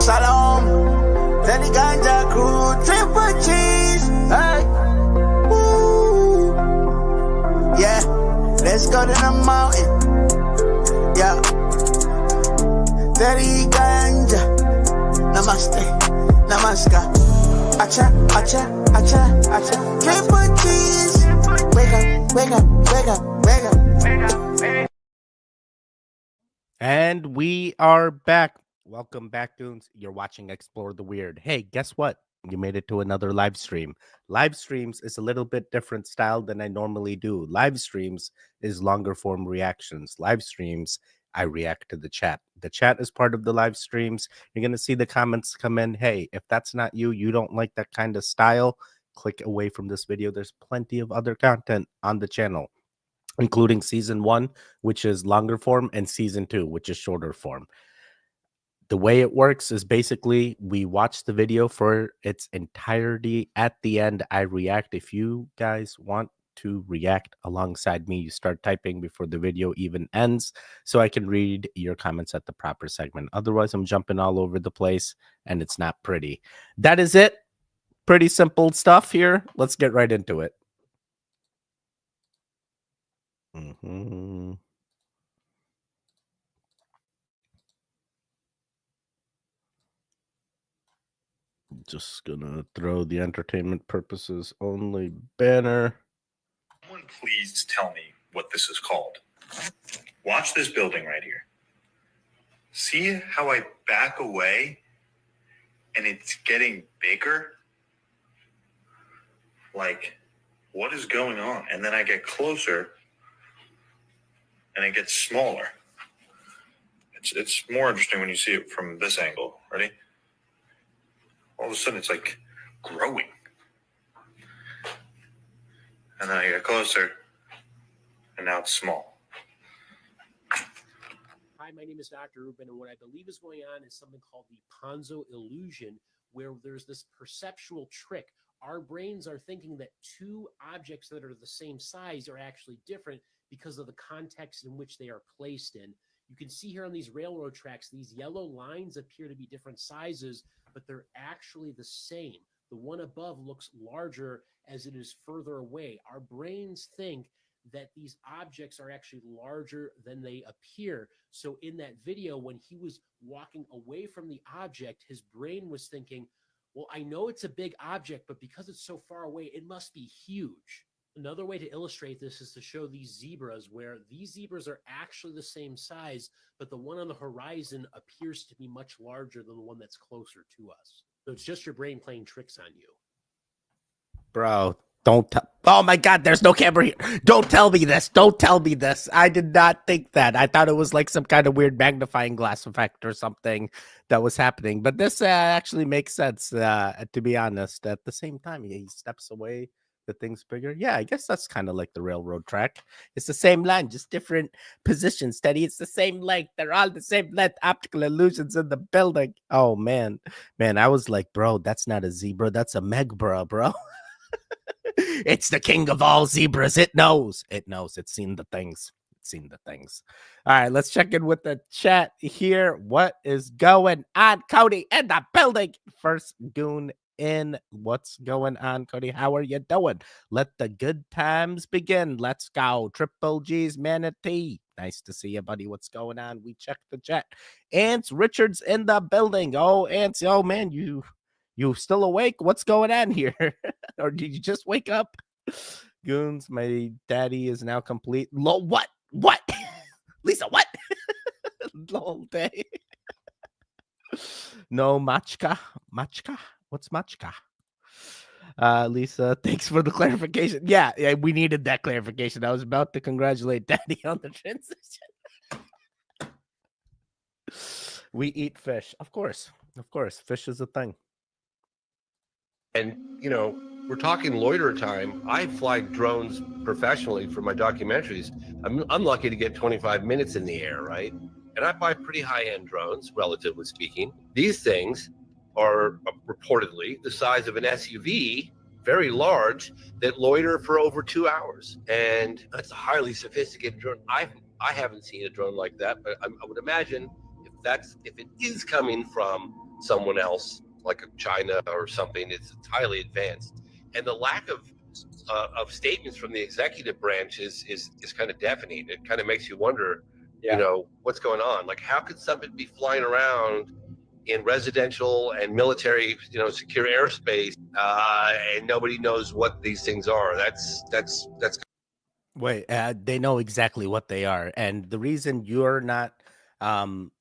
Shalom, Tedi ganja crew, triple cheese. Hey, woo. Yeah, let's go to the mountain. Yeah, Tedi ganja. Namaste, namaskar. Acha, acha, acha, acha. Triple cheese. Wake up, wake up, wake up, wake up, wake up, wake up. And we are back. Welcome back, Goons. You're watching Explore the Weird. Hey, guess what? You made it to another live stream. Live streams is a little bit different style than I normally do. Live streams is longer form reactions. Live streams, I react to the chat. The chat is part of the live streams. You're going to see the comments come in. Hey, if that's not you, you don't like that kind of style, click away from this video. There's plenty of other content on the channel, including season 1, which is longer form, and season 2, which is shorter form. The way it works is basically we watch the video for its entirety. At the end, I react. If you guys want to react alongside me, you start typing before the video even ends so I can read your comments at the proper segment. Otherwise, I'm jumping all over the place and it's not pretty. That is it. Pretty simple stuff here. Let's get right into it. Just gonna throw the entertainment purposes only banner. Someone please tell me what this is called. Watch this building right here. See how I back away and it's getting bigger? Like, what is going on? And then I get closer and it gets smaller. It's more interesting when you see it from this angle. Ready? All of a sudden it's like growing. And then I get closer and now it's small. Hi, my name is Dr. Ruben, and what I believe is going on is something called the Ponzo illusion, where there's this perceptual trick. Our brains are thinking that two objects that are the same size are actually different because of the context in which they are placed in. You can see here on these railroad tracks, these yellow lines appear to be different sizes, but they're actually the same. The one above looks larger as it is further away. Our brains think that these objects are actually larger than they appear. So in that video, when he was walking away from the object, his brain was thinking, well, I know it's a big object, but because it's so far away, it must be huge. Another way to illustrate this is to show these zebras, where these zebras are actually the same size, but the one on the horizon appears to be much larger than the one that's closer to us. So it's just your brain playing tricks on you. Bro, don't tell. Oh my God, there's no camera here. Don't tell me this. Don't tell me this. I did not think that. I thought it was like some kind of weird magnifying glass effect or something that was happening. But this actually makes sense, to be honest. At the same time, he steps away. The thing's bigger. Yeah, I guess that's kind of like the railroad track. It's the same line, just different positions. Teddy, it's the same length. They're all the same length. Optical illusions in the building. Oh, man. Man, I was like, bro, that's not a zebra. That's a megbra, bro. It's the king of all zebras. It knows. It knows. It's seen the things. It's seen the things. All right, let's check in with the chat here. What is going on, Cody, in the building? First goon in. What's going on, Cody? How are you doing? Let the good times begin. Let's go. Triple G's Manatee. Nice to see you, buddy. What's going on? We checked the chat. Ants Richards in the building. Oh, Ants. Oh, man, you still awake? What's going on here? Or did you just wake up? Goons, my daddy is now complete. Lol, what? What? Lisa, what? Lol day. No, Machka. Machka? What's Machka? Lisa, thanks for the clarification. Yeah, we needed that clarification. I was about to congratulate Daddy on the transition. We eat fish. Of course. Of course. Fish is a thing. And, you know, we're talking loiter time. I fly drones professionally for my documentaries. I'm lucky to get 25 minutes in the air, right? And I buy pretty high-end drones, relatively speaking. These things are reportedly the size of an SUV, very large, that loiter for over 2 hours. And that's a highly sophisticated drone. I haven't seen a drone like that, but I would imagine if it is coming from someone else, like a China or something. It's highly advanced, and the lack of statements from the executive branch is kind of deafening. It kind of makes you wonder, you know, what's going on. Like, how could something be flying around in residential and military, you know, secure airspace, and nobody knows what these things are? That's Wait, they know exactly what they are, and the reason you're not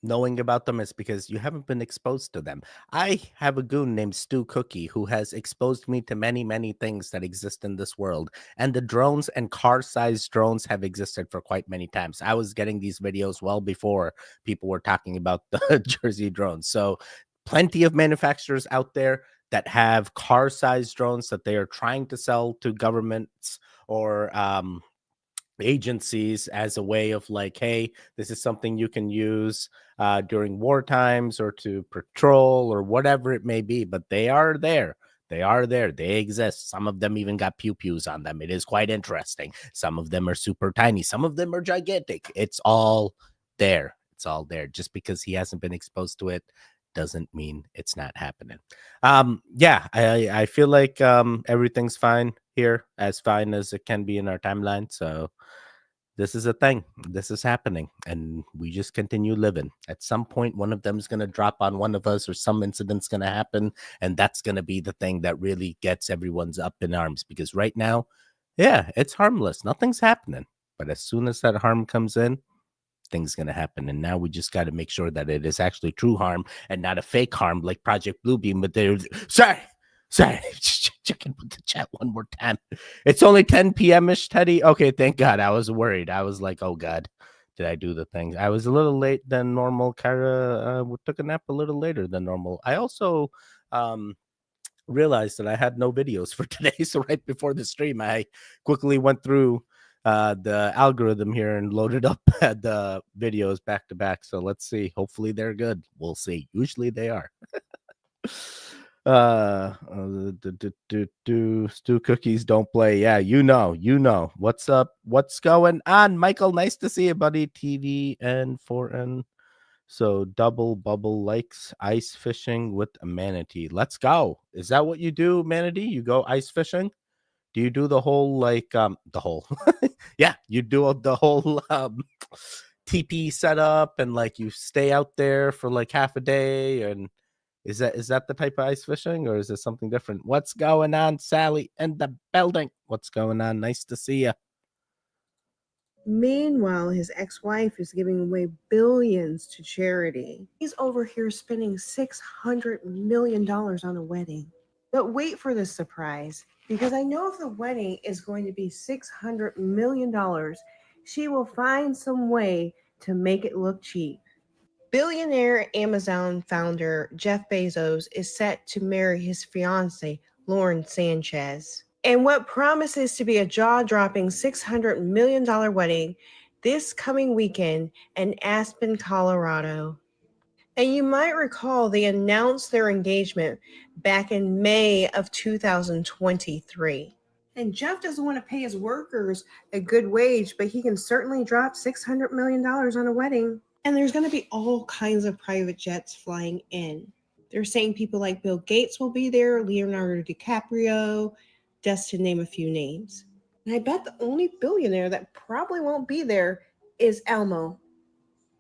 knowing about them is because you haven't been exposed to them. I have a goon named Stu Cookie who has exposed me to many, many things that exist in this world, and the drones and car-sized drones have existed for quite many times. I was getting these videos well before people were talking about the Jersey drones. So, plenty of manufacturers out there that have car-sized drones that they are trying to sell to governments or agencies as a way of like, hey, this is something you can use during war times or to patrol or whatever it may be. But they are there. They are there. They exist. Some of them even got pew-pews on them. It is quite interesting. Some of them are super tiny. Some of them are gigantic. It's all there. It's all there. Just because he hasn't been exposed to it doesn't mean it's not happening. Yeah, I feel like everything's fine here, as fine as it can be in our timeline. So this is a thing. This is happening, and we just continue living. At some point, one of them is going to drop on one of us, or some incident's going to happen, and that's going to be the thing that really gets everyone's up in arms. Because right now, yeah, it's harmless. Nothing's happening. But as soon as that harm comes in, things going to happen. And now we just got to make sure that it is actually true harm and not a fake harm like Project Bluebeam. But they're sorry. Checking with the chat one more time. It's only 10 p.m. ish, Teddy. Okay, thank God. I was worried. I was like, oh God, did I do the thing? I was a little late than normal. Kara took a nap a little later than normal. I also realized that I had no videos for today. So right before the stream, I quickly went through the algorithm here and loaded up the videos back to back. So let's see. Hopefully they're good. We'll see. Usually they are. Stu Cookies don't play. Yeah, you know. What's up? What's going on? Michael, nice to see you, buddy. TV and 4N. So double bubble likes ice fishing with a manatee. Let's go. Is that what you do, manatee? You go ice fishing? Do you do the whole the whole yeah, you do the whole TP setup and like you stay out there for like half a day? And is that the type of ice fishing, or is it something different? What's going on, Sally in the building? What's going on? Nice to see you. Meanwhile, his ex-wife is giving away billions to charity. He's over here spending $600 million on a wedding. But wait for the surprise, because I know if the wedding is going to be $600 million, she will find some way to make it look cheap. Billionaire Amazon founder Jeff Bezos is set to marry his fiancée, Lauren Sanchez. And what promises to be a jaw-dropping $600 million wedding this coming weekend in Aspen, Colorado. And you might recall they announced their engagement back in May of 2023. And Jeff doesn't want to pay his workers a good wage, but he can certainly drop $600 million on a wedding. And there's going to be all kinds of private jets flying in. They're saying people like Bill Gates will be there, Leonardo DiCaprio, just to name a few names. And I bet the only billionaire that probably won't be there is Elmo.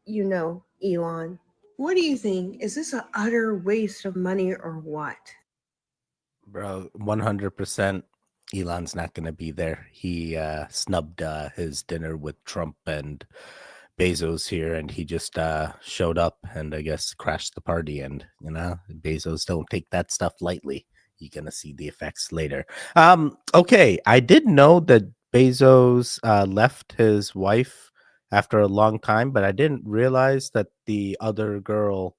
You know, Elon. What do you think? Is this an utter waste of money or what? Bro, 100% Elon's not going to be there. He snubbed his dinner with Trump and Bezos here, and he just showed up and I guess crashed the party. And you know, Bezos don't take that stuff lightly. You're gonna see the effects later. Okay, I did know that Bezos left his wife after a long time, but I didn't realize that the other girl,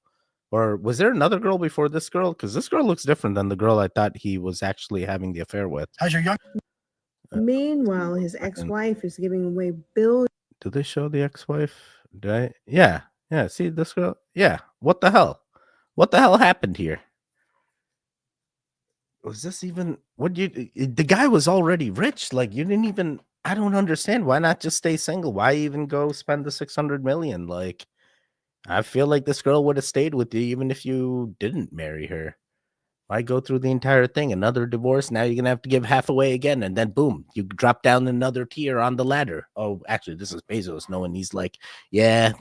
or was there another girl before this girl? Because this girl looks different than the girl I thought he was actually having the affair with. How's your young? Meanwhile, his ex-wife is giving away billions. Do they show the ex-wife? Did I? Yeah. See this girl? Yeah. What the hell? What the hell happened here? Was this even what you? The guy was already rich. Like you didn't even. I don't understand. Why not just stay single? Why even go spend the 600 million? Like, I feel like this girl would have stayed with you even if you didn't marry her. Why go through the entire thing? Another divorce. Now you're gonna have to give half away again, and then boom, you drop down another tier on the ladder. Oh, actually, this is Bezos. Knowing he's like, yeah,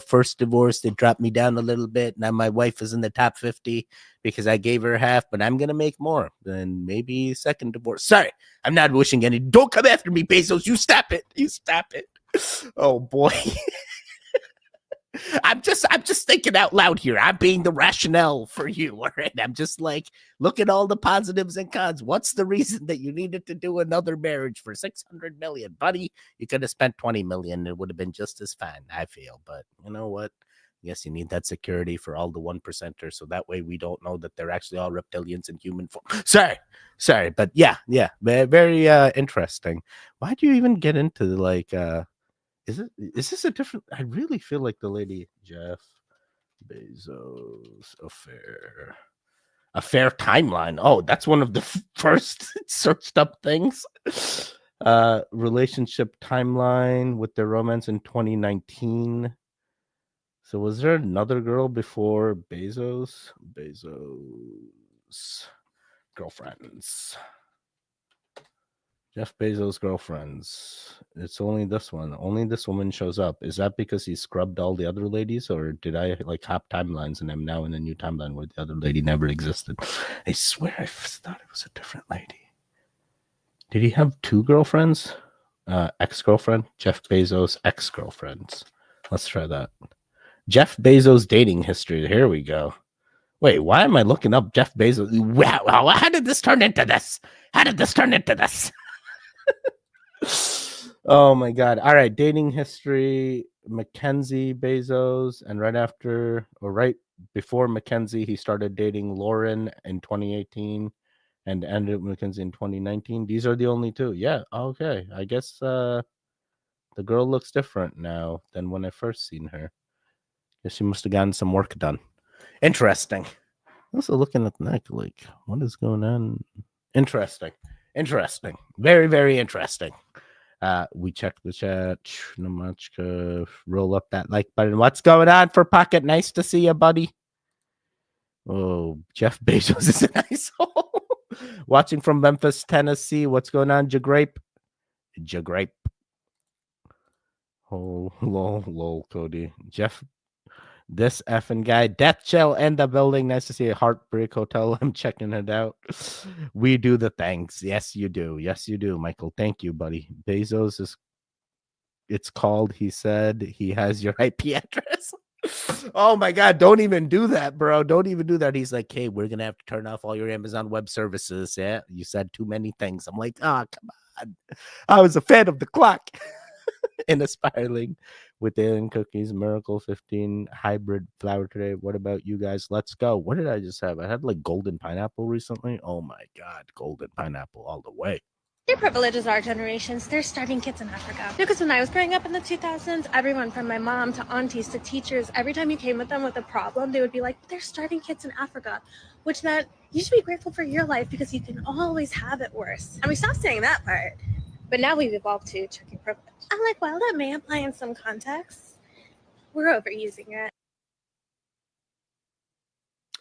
first divorce, they dropped me down a little bit. Now my wife is in the top 50 because I gave her half, but I'm gonna make more than maybe second divorce. Sorry, I'm not wishing any. Don't come after me, Bezos. You stop it. You stop it. Oh boy. I'm just thinking out loud here. I'm being the rationale for you. All right. I'm just like, look at all the positives and cons. What's the reason that you needed to do another marriage for 600 million, buddy? You could have spent 20 million. It would have been just as fine, I feel. But you know what? I guess you need that security for all the 1%ers, so that way we don't know that they're actually all reptilians in human form. Sorry, but yeah, very interesting. Why do you even get into like is this a different? I really feel like the lady Jeff Bezos affair timeline. Oh, that's one of the first searched up things. Relationship timeline with their romance in 2019. So was there another girl before Bezos? Bezos girlfriends. Jeff Bezos' girlfriends. It's only this one. Only this woman shows up. Is that because he scrubbed all the other ladies, or did I like hop timelines and I'm now in a new timeline where the other lady never existed? I swear I thought it was a different lady. Did he have two girlfriends? Ex-girlfriend? Jeff Bezos' ex-girlfriends. Let's try that. Jeff Bezos' dating history. Here we go. Wait, why am I looking up Jeff Bezos? Wow, how did this turn into this? Oh my god. All right, dating history. Mackenzie Bezos, and right before Mackenzie, he started dating Lauren in 2018 and ended with Mackenzie in 2019. These are the only two. Yeah, okay. I guess the girl looks different now than when I first seen her. Guess she must have gotten some work done. Interesting. Also looking at the neck, like, what is going on? Interesting. Very, very interesting. We check the chat. Namachka, roll up that like button. What's going on for Pocket? Nice to see you, buddy. Oh, Jeff Bezos is an asshole. Watching from Memphis, Tennessee. What's going on, Jagrape? Oh, lol, Cody. Jeff, this effing guy. Death Chill and the building. Nice to see a Heartbreak Hotel. I'm checking it out. We do the thanks. Yes, you do. Michael. Thank you, buddy. Bezos is, it's called, he said, he has your IP address. Oh my God. Don't even do that, bro. Don't even do that. He's like, hey, we're going to have to turn off all your Amazon Web Services. Yeah. You said too many things. I'm like, oh, come on. I was a fan of the clock. In a spiraling with alien cookies, Miracle 15 hybrid flower today. What about you guys? Let's go. What did I just have? I had like golden pineapple recently. Oh my God, golden pineapple all the way. Your privilege is our generations. They're starving kids in Africa. Because when I was growing up in the 2000s, everyone from my mom to aunties to teachers, every time you came with them with a problem, they would be like, they're starving kids in Africa, which meant you should be grateful for your life because you can always have it worse. And we stopped saying that part. But now we've evolved to checking privilege. I'm like, well, that may apply in some contexts. We're overusing it.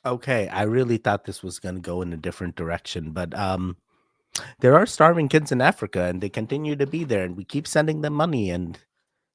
Okay, I really thought this was going to go in a different direction, but there are starving kids in Africa, and they continue to be there, and we keep sending them money, and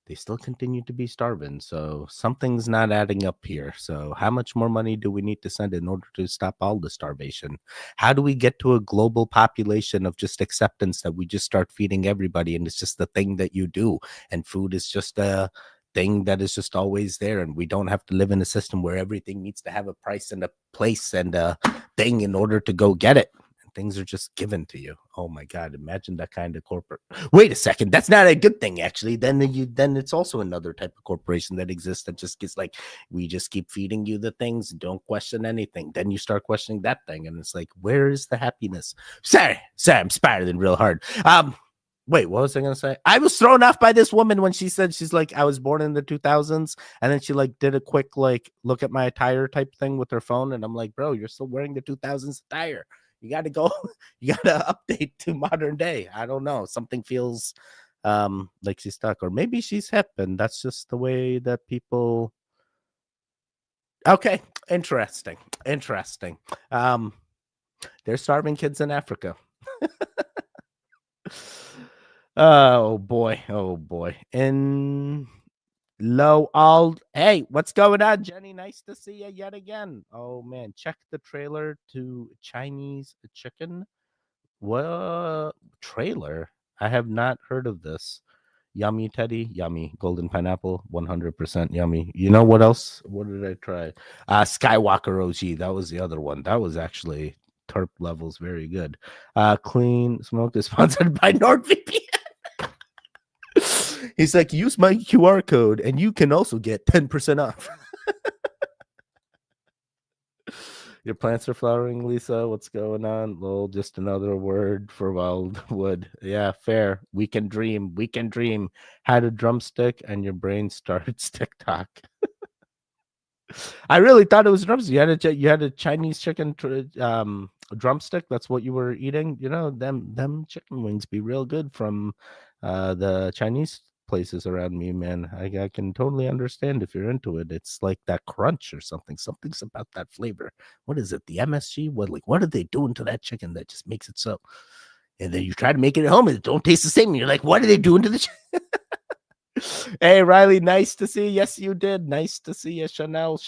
they still continue to be starving. So something's not adding up here. So how much more money do we need to send in order to stop all the starvation? How do we get to a global population of just acceptance that we just start feeding everybody, and it's just the thing that you do, and food is just a thing that is just always there, and we don't have to live in a system where everything needs to have a price and a place and a thing in order to go get it. Things are just given to you. Oh my God. Imagine that kind of corporate. Wait a second. That's not a good thing, actually. Then it's also another type of corporation that exists that just gets like, we just keep feeding you the things. Don't question anything. Then you start questioning that thing. And it's like, where is the happiness? Sorry, I'm spiraling real hard. Wait, what was I going to say? I was thrown off by this woman when she said, she's like, I was born in the 2000s. And then she like did a quick, like, look at my attire type thing with her phone. And I'm like, bro, you're still wearing the 2000s attire. You got to go, you got to update to modern day. I don't know. Something feels like she's stuck, or maybe she's hip, and that's just the way that people Okay, interesting. Interesting. They're starving kids in Africa. Oh boy. Oh boy. In low all hey, what's going on, Jenny? Nice to see you yet again. Oh man, check the trailer to Chinese chicken. What trailer? I have not heard of this. Yummy Teddy, yummy. Golden pineapple, 100% yummy. You know what else? What did I try? Skywalker OG. That was the other one. That was actually terp levels very good. Clean Smoke is sponsored by NordVPN. He's like, use my QR code and you can also get 10% off. Your plants are flowering, Lisa. What's going on? Lol, just another word for wildwood. Yeah, fair. We can dream. We can dream. Had a drumstick and your brain starts TikTok. I really thought it was drumstick. You had a Chinese chicken drumstick. That's what you were eating. You know, them chicken wings be real good from the Chinese places around me, man. I can totally understand if you're into it. It's like that crunch or something. Something's about that flavor. What is it? The MSG? What are they doing to that chicken that just makes it so? And then you try to make it at home and it don't taste the same. And you're like, what are they doing to the chicken? Hey, Riley, nice to see you. Yes, you did. Nice to see you, Chanel.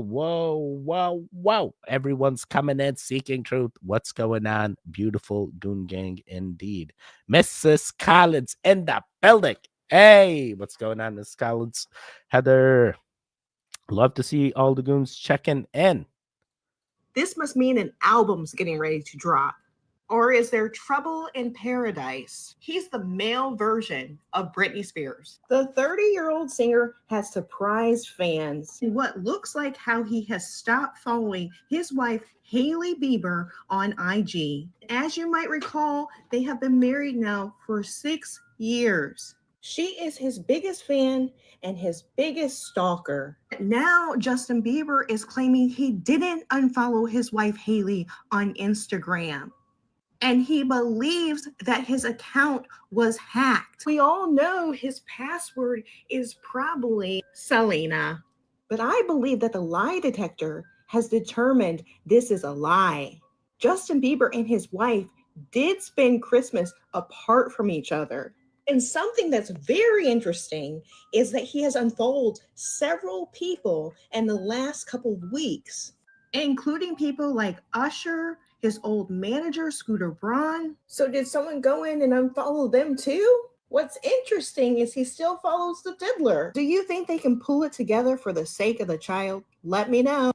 Whoa, whoa, whoa. Everyone's coming in seeking truth. What's going on? Beautiful Goon Gang indeed. Mrs. Collins in the building. Hey, what's going on, Miss Collins? Heather, love to see all the goons checking in. This must mean an album's getting ready to drop. Or is there Trouble in Paradise? He's the male version of Britney Spears. The 30-year-old singer has surprised fans in what looks like how he has stopped following his wife, Hailey Bieber, on IG. As you might recall, they have been married now for 6 years. She is his biggest fan and his biggest stalker. Now, Justin Bieber is claiming he didn't unfollow his wife, Hailey, on Instagram. And he believes that his account was hacked. We all know his password is probably Selena. But I believe that the lie detector has determined this is a lie. Justin Bieber and his wife did spend Christmas apart from each other. And something that's very interesting is that he has unfollowed several people in the last couple of weeks, including people like Usher, his old manager, Scooter Braun. So did someone go in and unfollow them too? What's interesting is he still follows the diddler. Do you think they can pull it together for the sake of the child? Let me know.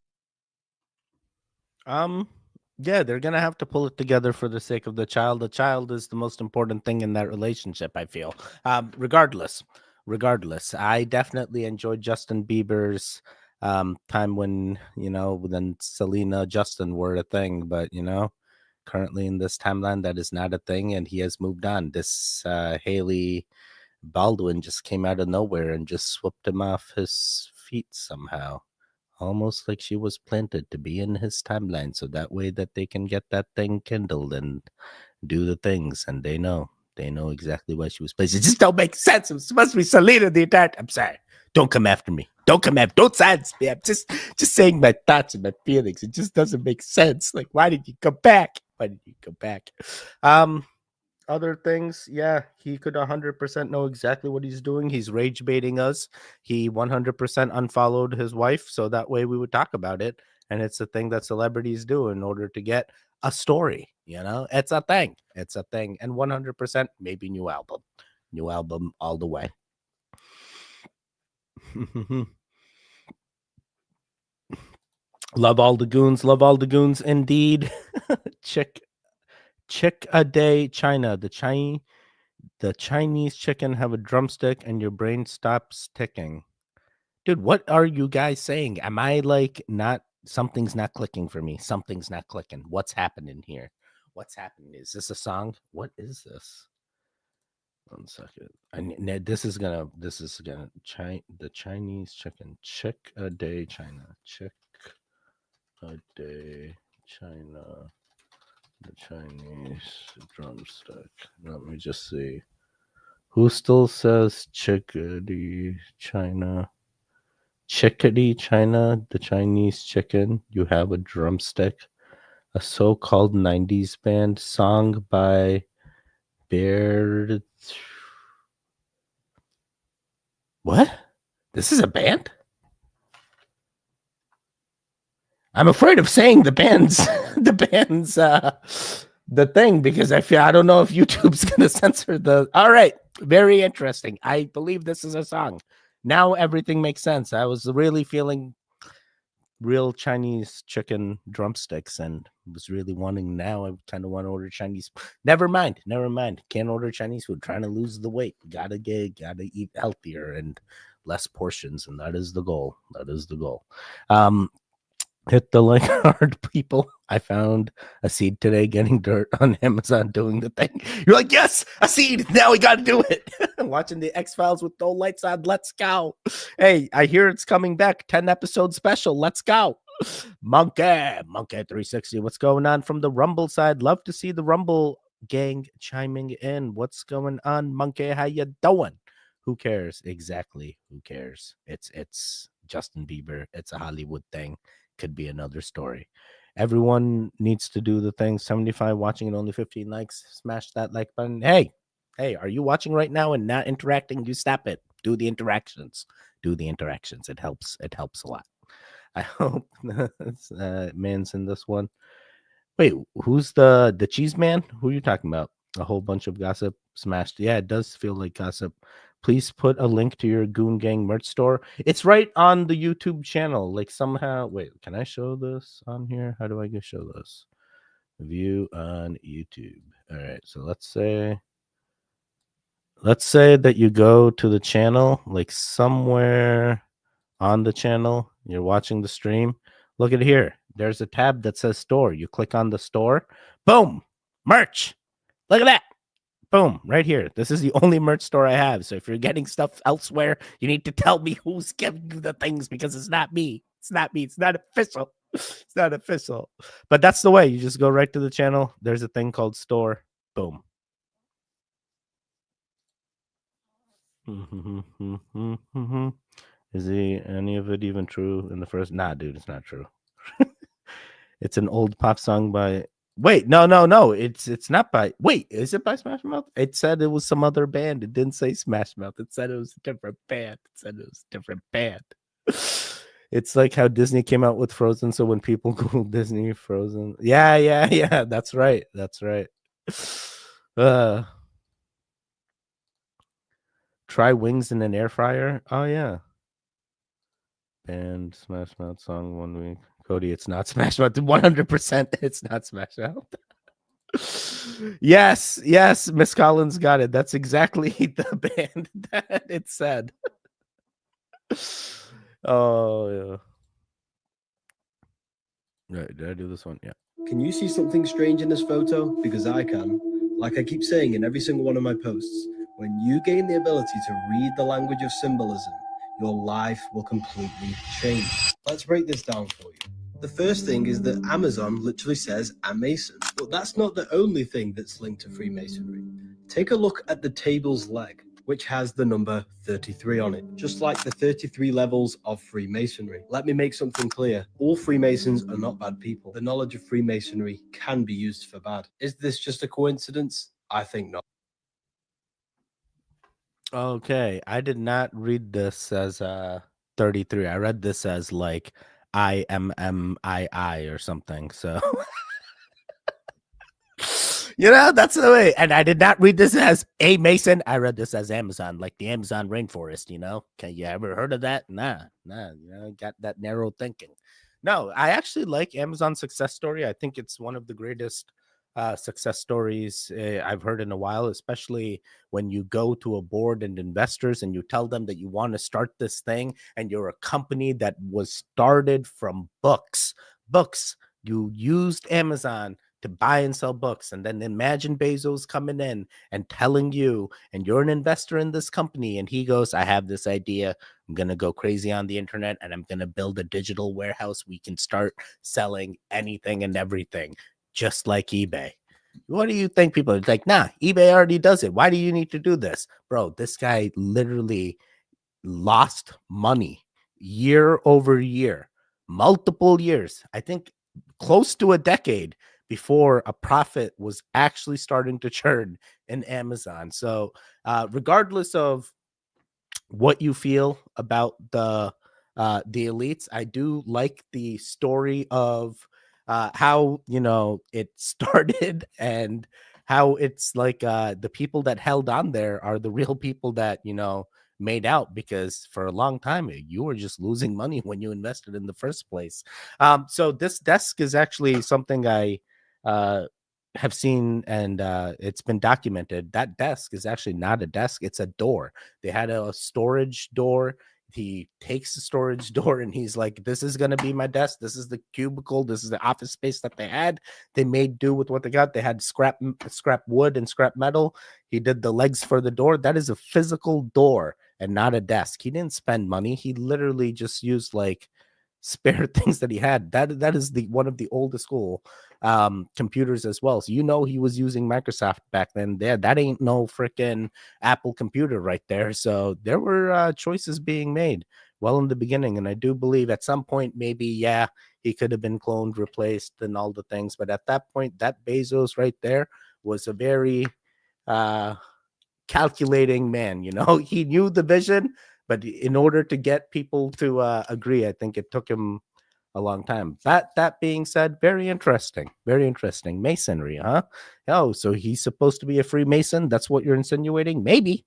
Yeah, they're gonna have to pull it together for the sake of the child. The child is the most important thing in that relationship, I feel. Regardless, I definitely enjoyed Justin Bieber's time when, you know, then Selena Justin were a thing, but you know, currently in this timeline that is not a thing, and he has moved on. This Haley Baldwin just came out of nowhere and just swept him off his feet somehow, almost like she was planted to be in his timeline, so that way that they can get that thing kindled and do the things, and they know exactly why she was placed. It just don't make sense. It was supposed to be Selena the entire time. I'm sorry. Don't come after me. Don't silence me. I'm just saying my thoughts and my feelings. It just doesn't make sense. Like, why did you come back? Other things, yeah, he could 100% know exactly what he's doing. He's rage baiting us. He 100% unfollowed his wife, so that way we would talk about it. And it's a thing that celebrities do in order to get a story. You know, it's a thing. And 100% maybe new album all the way. Love all the goons indeed. Chick a day China. The Chinese chicken have a drumstick and your brain stops ticking. Dude, what are you guys saying? Am I like not, something's not clicking for me? Something's not clicking. What's happening here? What's happening? Is this a song? What is this? 1 second. This is gonna the Chinese chicken. Chick a day China. Chick a day China. The Chinese drumstick. Let me just see. Who still says chickadee China? Chickadee, China, the Chinese chicken. You have a drumstick. A so-called 90s band. Song by Bear. What? This is a band? I'm afraid of saying the band's the thing, because I don't know if YouTube's gonna censor the. All right, very interesting. I believe this is a song. Now everything makes sense. I was really feeling real Chinese chicken drumsticks and was really wanting. Now I kind of want to order Chinese. Never mind. Can't order Chinese food. Trying to lose the weight. Gotta eat healthier and less portions, and that is the goal. Hit the like hard, people. I found a seed today getting dirt on Amazon doing the thing. You're like, yes, a seed. Now we got to do it. Watching the X-Files with no lights on. Let's go. Hey, I hear it's coming back. 10 episode special. Let's go. Monkey 360. What's going on from the Rumble side? Love to see the Rumble gang chiming in. What's going on, Monkey? How you doing? Who cares? Exactly. Who cares? It's Justin Bieber. It's a Hollywood thing. Could be another story. Everyone needs to do the thing. 75 watching and only 15 likes. Smash that like button. Hey, are you watching right now and not interacting? You stop it. Do the interactions. It helps a lot. I hope man's in this one. Wait, who's the cheese man? Who are you talking about? A whole bunch of gossip smashed. Yeah, it does feel like gossip. Please put a link to your Goon Gang merch store. It's right on the YouTube channel. Like somehow, wait, can I show this on here? How do I go show this? View on YouTube. All right, so let's say that you go to the channel, like somewhere on the channel, you're watching the stream. Look at here. There's a tab that says store. You click on the store. Boom, merch. Look at that. Boom, right here. This is the only merch store I have. So if you're getting stuff elsewhere, you need to tell me who's giving you the things, because it's not me. It's not official. It's not official. But that's the way. You just go right to the channel. There's a thing called store. Boom. Is any of it even true in the first? Nah, dude, it's not true. It's an old pop song by. Wait, no. It's not by. Wait, is it by Smash Mouth? It said it was some other band. It didn't say Smash Mouth. It said it was a different band. It's like how Disney came out with Frozen. So when people Google Disney Frozen, yeah, that's right. Try wings in an air fryer. Oh yeah. Band Smash Mouth song 1 week. Cody, it's not Smash Mouth. 100%, it's not Smash Mouth. Yes, Miss Collins got it. That's exactly the band that it said. Oh yeah. Right, did I do this one? Yeah. Can you see something strange in this photo? Because I can. Like I keep saying in every single one of my posts, when you gain the ability to read the language of symbolism, your life will completely change. Let's break this down for you. The first thing is that Amazon literally says I'm Mason, but that's not the only thing that's linked to Freemasonry. Take a look at the table's leg, which has the number 33 on it, just like the 33 levels of Freemasonry. Let me make something clear. All Freemasons are not bad people. The knowledge of Freemasonry can be used for bad. Is this just a coincidence? I think not. Okay, I did not read this as 33. I read this as like IMMII or something. So that's the way. And I did not read this as a Mason. I read this as Amazon, like the Amazon rainforest. Okay, you ever heard of that? Nah. Got that narrow thinking. No, I actually like Amazon success story. I think it's one of the greatest success stories I've heard in a while, especially when you go to a board and investors and you tell them that you want to start this thing and you're a company that was started from books. You used Amazon to buy and sell books, and then imagine Bezos coming in and telling you, and you're an investor in this company, and he goes, I have this idea. I'm going to go crazy on the internet and I'm going to build a digital warehouse. We can start selling anything and everything, just like eBay. What do you think? People are like, nah, eBay already does it. Why do you need to do this? Bro, this guy literally lost money year over year, multiple years. I think close to a decade before a profit was actually starting to churn in Amazon. So, regardless of what you feel about the elites, I do like the story of how it started and how it's like the people that held on there are the real people that made out, because for a long time you were just losing money when you invested in the first place. So this desk is actually something I uh have seen, and it's been documented. That desk is actually not a desk, it's a door. They had a storage door. He takes the storage door and he's like, this is going to be my desk. This is the cubicle. This is the office space that they had. They made do with what they got. They had scrap wood and scrap metal. He did the legs for the door. That is a physical door and not a desk. He didn't spend money. He literally just used like spare things that he had. That is the one of the oldest school computers as well. So he was using Microsoft back then. There, that ain't no freaking Apple computer right there. So there were choices being made well in the beginning, and I do believe at some point maybe he could have been cloned, replaced, and all the things. But at that point, that Bezos right there was a very calculating man. He knew the vision, but in order to get people to agree, I think it took him a long time. That being said, very interesting masonry, huh? Oh, so he's supposed to be a Freemason? That's what you're insinuating? Maybe.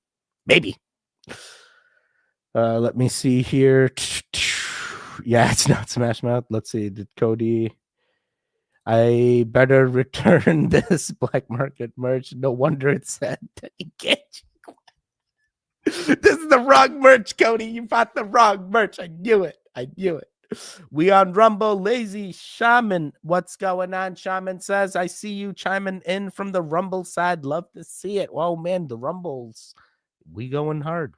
Let me see here. Yeah, it's not Smash Mouth. Let's see. Did Cody? I better return this black market merch. No wonder it said get you. This is the wrong merch, Cody. You bought the wrong merch. I knew it. We on Rumble. Lazy Shaman. What's going on? Shaman says, I see you chiming in from the Rumble side. Love to see it. Oh, man, the Rumbles. We going hard.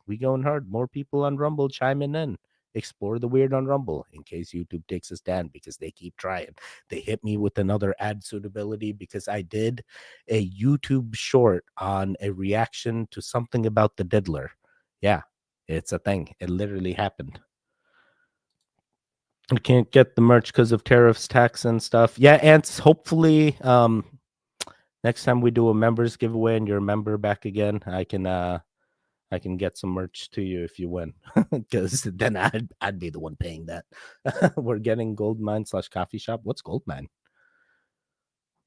More people on Rumble chiming in. Explore the weird on Rumble in case YouTube takes us down, because they keep trying. They hit me with another ad suitability because I did a YouTube short on a reaction to something about the diddler. Yeah, it's a thing. It literally happened. We can't get the merch because of tariffs, tax, and stuff. Yeah, Ants, hopefully next time we do a members giveaway and you're a member back again, I can get some merch to you if you win, because then I'd be the one paying that. We're getting Goldmine / coffee shop. What's Goldmine?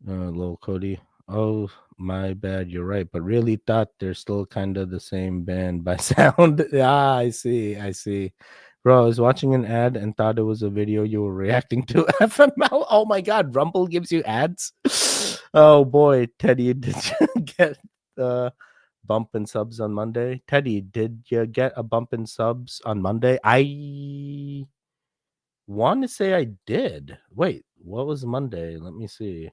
Little Cody. Oh, my bad. You're right. But really thought they're still kind of the same band by sound. I see. Bro, I was watching an ad and thought it was a video you were reacting to. FML. Oh my God. Rumble gives you ads. Oh boy. Teddy, did you get bump in subs on Monday? Teddy, did you get a bump in subs on Monday? I want to say I did. Wait, what was Monday? Let me see.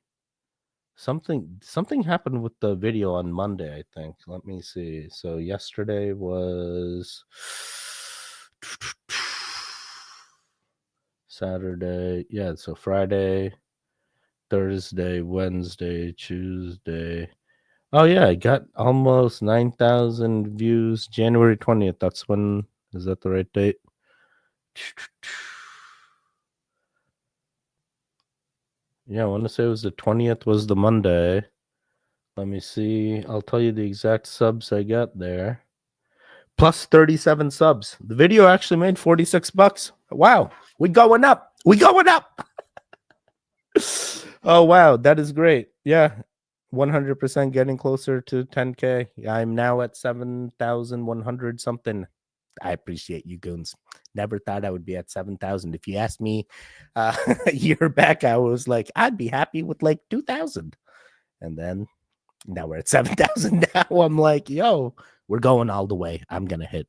Something happened with the video on Monday, I think. Let me see. So yesterday was Saturday. Yeah, so Friday, Thursday, Wednesday, Tuesday. Oh yeah, I got almost 9,000 views January 20th. That's when, is that the right date? Yeah, I want to say it was the 20th was the Monday. Let me see. I'll tell you the exact subs I got there. Plus 37 subs. The video actually made $46. Wow. We going up. Oh, wow. That is great. Yeah. 100% getting closer to 10K. I'm now at 7,100 something. I appreciate you goons. Never thought I would be at 7,000. If you asked me a year back, I was like, I'd be happy with like 2,000. And then now we're at 7,000. Now I'm like, yo, we're going all the way. I'm going to hit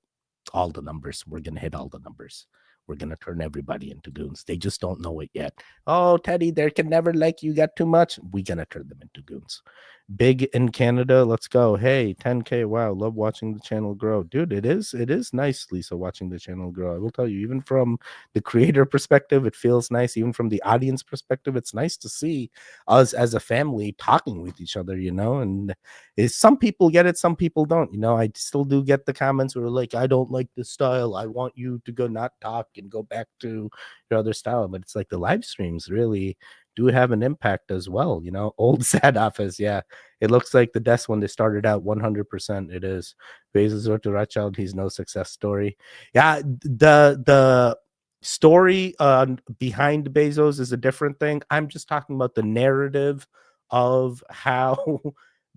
all the numbers. We're going to hit all the numbers. We're going to turn everybody into goons. They just don't know it yet. Oh, Teddy, they can never like you got too much. We're going to turn them into goons. Big in Canada. Let's go. Hey, 10K. Wow. Love watching the channel grow. Dude, it is nice, Lisa, watching the channel grow. I will tell you, even from the creator perspective, it feels nice. Even from the audience perspective, it's nice to see us as a family talking with each other, and some people get it, some people don't. I still do get the comments where like, I don't like this style. I want you to go not talk. and go back to your other style. But it's like the live streams really do have an impact as well. You know, old sad office. Yeah, it looks like the desk when they started out 100%. It is Bezos or to Rothschild. He's no success story. Yeah, the story behind Bezos is a different thing. I'm just talking about the narrative of how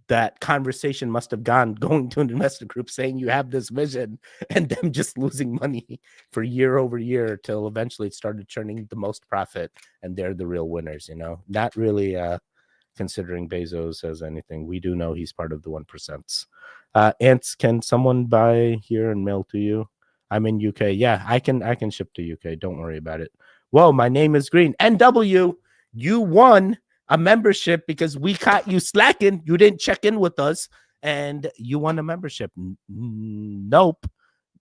that conversation must have gone, going to an investor group saying you have this vision and them just losing money for year over year till eventually it started churning the most profit and they're the real winners, you know. Not really considering Bezos as anything. We do know he's part of the 1%. Ants, can someone buy here and mail to you? I'm in UK. Yeah, I can ship to UK. Don't worry about it. Whoa, my name is Green. NW, you won a membership because we caught you slacking. You didn't check in with us and you won a membership. Nope.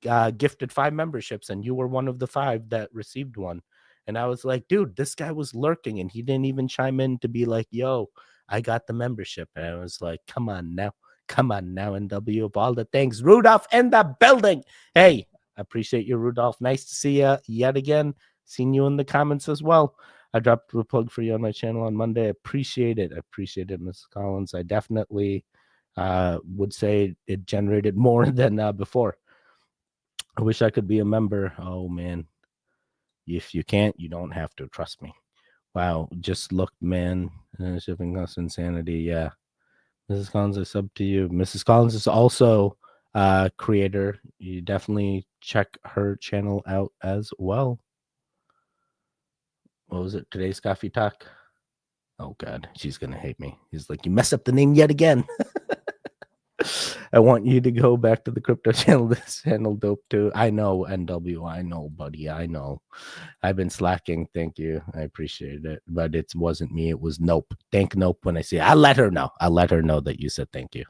Gifted 5 memberships and you were one of the 5 that received one. And I was like, dude, this guy was lurking and he didn't even chime in to be like, yo, I got the membership. And I was like, come on now, NW, of all the things. Rudolph in the building. Hey, I appreciate you, Rudolph. Nice to see you yet again. Seen you in the comments as well. I dropped a plug for you on my channel on Monday. I appreciate it. Mrs. Collins. I definitely would say it generated more than before. I wish I could be a member. Oh, man. If you can't, you don't have to. Trust me. Wow. Just looked, man. Shipping cost insanity. Yeah. Mrs. Collins, I sub to you. Mrs. Collins is also a creator. You definitely check her channel out as well. What was it? Today's Coffee Talk? Oh, God. She's going to hate me. He's like, you mess up the name yet again. I want you to go back to the crypto channel. This channel dope too. I know, NW. I know, buddy. I know. I've been slacking. Thank you. I appreciate it. But it wasn't me. It was Nope. Thank Nope when I see it. I'll let her know. I'll let her know that you said thank you.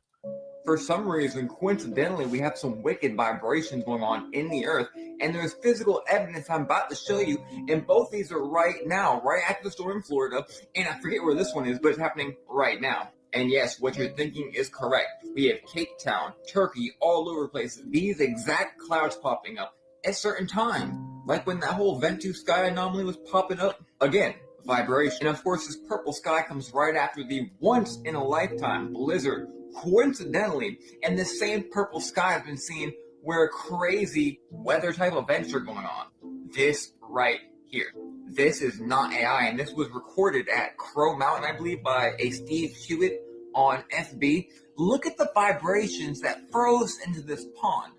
For some reason, coincidentally, we have some wicked vibrations going on in the earth, and there's physical evidence I'm about to show you, and both these are right now, right after the storm in Florida, and I forget where this one is, but it's happening right now. And yes, what you're thinking is correct. We have Cape Town, Turkey, all over the place. These exact clouds popping up at certain time, like when that whole Ventus sky anomaly was popping up. Again, vibration. And of course, this purple sky comes right after the once-in-a-lifetime blizzard. Coincidentally, and this same purple sky has been seen where crazy weather type events are going on. This right here. This is not AI, and this was recorded at Crow Mountain, I believe, by a Steve Hewitt on FB. Look at the vibrations that froze into this pond.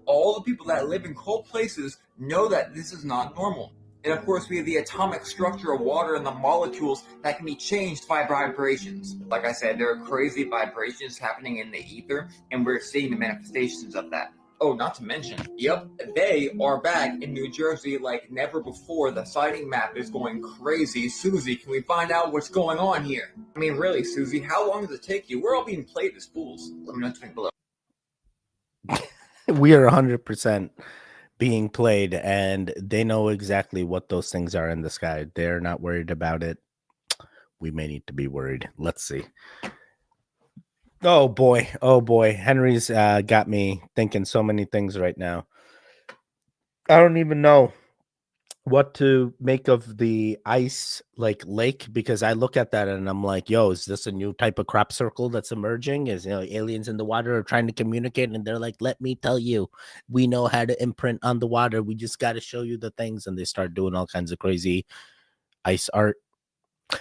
All the people that live in cold places know that this is not normal. And of course, we have the atomic structure of water and the molecules that can be changed by vibrations. Like I said, there are crazy vibrations happening in the ether, and we're seeing the manifestations of that. Oh, not to mention, yep, they are back in New Jersey like never before. The sighting map is going crazy. Susie, can we find out what's going on here? I mean, really, Susie, how long does it take you? We're all being played as fools. Let me know what you think below. We are 100% being played, and they know exactly what those things are in the sky. They're not worried about it. We may need to be worried. Let's see. Oh boy. Henry's got me thinking so many things right now. I don't even know what to make of the ice like lake, because I look at that and I'm like, yo, is this a new type of crop circle that's emerging? Is, you know, aliens in the water are trying to communicate, and they're like, let me tell you, we know how to imprint on the water. We just got to show you the things. And they start doing all kinds of crazy ice art.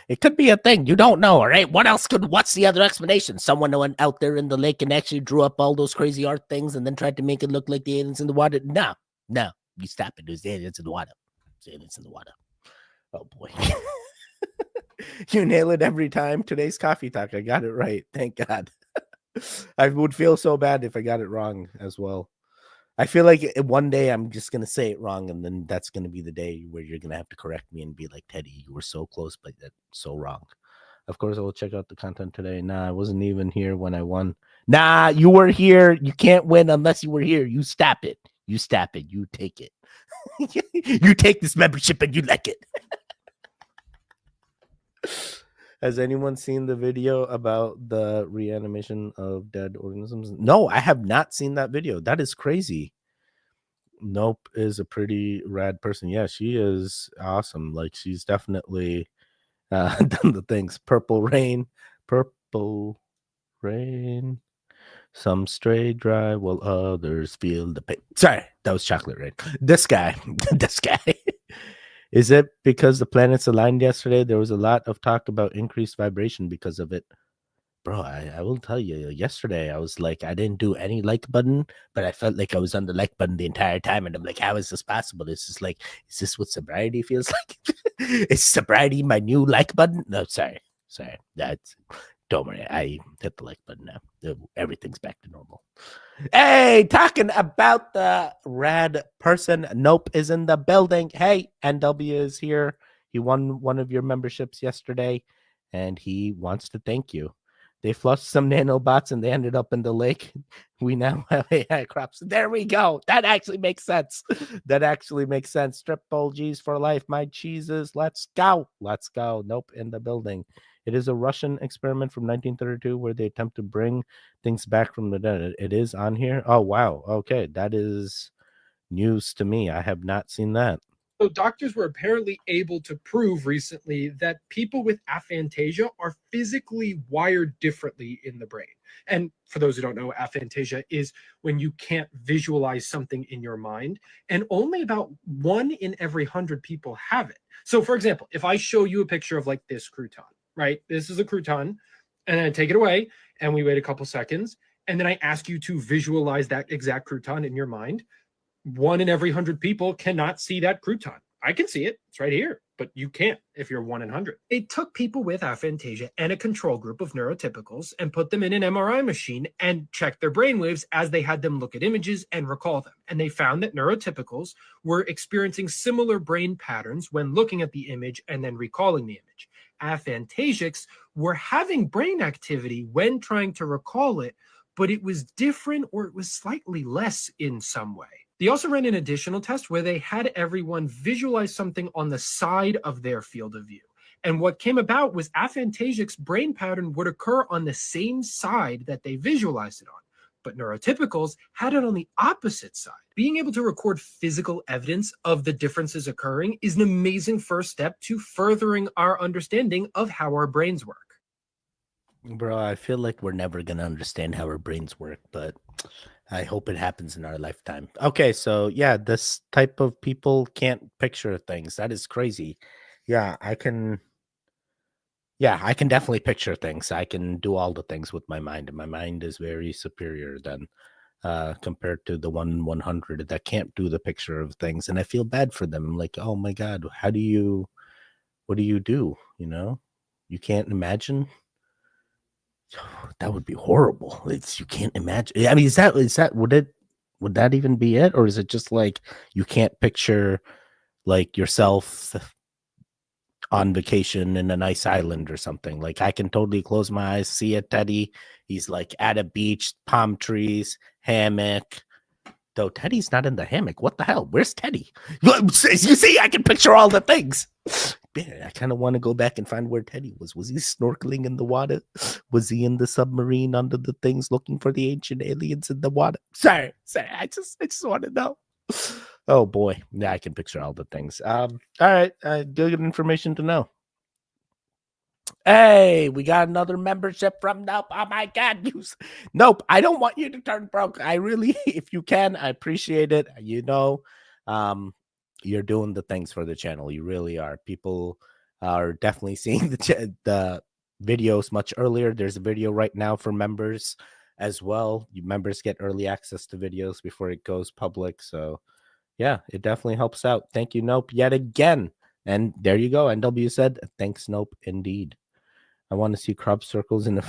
It could be a thing. You don't know, all right? What's the other explanation? Someone went out there in the lake and actually drew up all those crazy art things and then tried to make it look like the aliens in the water. No, you stop it. There's the aliens in the water. There's aliens in the water. Oh boy. You nail it every time. Today's Coffee Talk. I got it right. Thank God. I would feel so bad if I got it wrong as well. I feel like one day I'm just going to say it wrong, and then that's going to be the day where you're going to have to correct me and be like, Teddy, you were so close, but that's so wrong. Of course, I will check out the content today. Nah, I wasn't even here when I won. Nah, you were here. You can't win unless you were here. You stop it. You take it. You take this membership and you like it. Has anyone seen the video about the reanimation of dead organisms? No, I have not seen that video. That is crazy. Nope is a pretty rad person. Yeah, she is awesome. Like, she's definitely done the things. Purple rain. Some stray dry while others feel the pain. Sorry, that was chocolate rain. This guy, this guy. Is it because the planets aligned yesterday? There was a lot of talk about increased vibration because of it. Bro, I will tell you, yesterday I was like, I didn't do any like button, but I felt like I was on the like button the entire time. And I'm like, how is this possible? It's just like, is this what sobriety feels like? Is sobriety my new like button? No, sorry. That's, don't worry. I hit the like button now. Everything's back to normal. Hey, talking about the rad person. Nope is in the building. Hey, NW is here. He won one of your memberships yesterday, and he wants to thank you. They flushed some nanobots and they ended up in the lake. We now have AI crops. There we go. That actually makes sense. That actually makes sense. Triple G's for life. My cheeses. Let's go. Let's go. Nope in the building. It is a Russian experiment from 1932 where they attempt to bring things back from the dead. It is on here. Oh, wow. Okay. That is news to me. I have not seen that. So doctors were apparently able to prove recently that people with aphantasia are physically wired differently in the brain. And for those who don't know, aphantasia is when you can't visualize something in your mind. And only about 1 in every 100 people have it. So for example, if I show you a picture of like this crouton, right? This is a crouton, and then I take it away and we wait a couple seconds. And then I ask you to visualize that exact crouton in your mind. 1 in every 100 people cannot see that crouton. I can see it. It's right here, but you can't if you're 1 in 100. They took people with aphantasia and a control group of neurotypicals and put them in an MRI machine and checked their brainwaves as they had them look at images and recall them. And they found that neurotypicals were experiencing similar brain patterns when looking at the image and then recalling the image. Aphantasics were having brain activity when trying to recall it, but it was different or it was slightly less in some way. They also ran an additional test where they had everyone visualize something on the side of their field of view. And what came about was aphantasic's brain pattern would occur on the same side that they visualized it on. But neurotypicals had it on the opposite side. Being able to record physical evidence of the differences occurring is an amazing first step to furthering our understanding of how our brains work. Bro, I feel like we're never going to understand how our brains work, but I hope it happens in our lifetime. Okay, so yeah, this type of people can't picture things. That is crazy. Yeah, I can definitely picture things. I can do all the things with my mind, and my mind is very superior than compared to the 1 in 100 that can't do the picture of things. And I feel bad for them. Like, oh my God, what do you do? You know, you can't imagine. That would be horrible. You can't imagine. I mean, is that would that even be it, or is it just like you can't picture like yourself on vacation in a nice island or something? Like, I can totally close my eyes, see a Teddy. He's like at a beach, palm trees, hammock. Though Teddy's not in the hammock. What the hell? Where's Teddy? You see, I can picture all the things. Man, I kind of want to go back and find where Teddy was. Was he snorkeling in the water? Was he in the submarine under the things looking for the ancient aliens in the water? Sorry. I just want to know. Oh boy. Yeah, I can picture all the things. All right. Good information to know. Hey, we got another membership from Nope. Oh my God. Nope. I don't want you to turn broke. I really, if you can, I appreciate it. You know, you're doing the things for the channel. You really are. People are definitely seeing the videos much earlier. There's a video right now for members as well. You members get early access to videos before it goes public. So yeah, it definitely helps out. Thank you, Nope, yet again. And there you go. NW said, thanks, Nope, indeed. I want to see crop circles in the.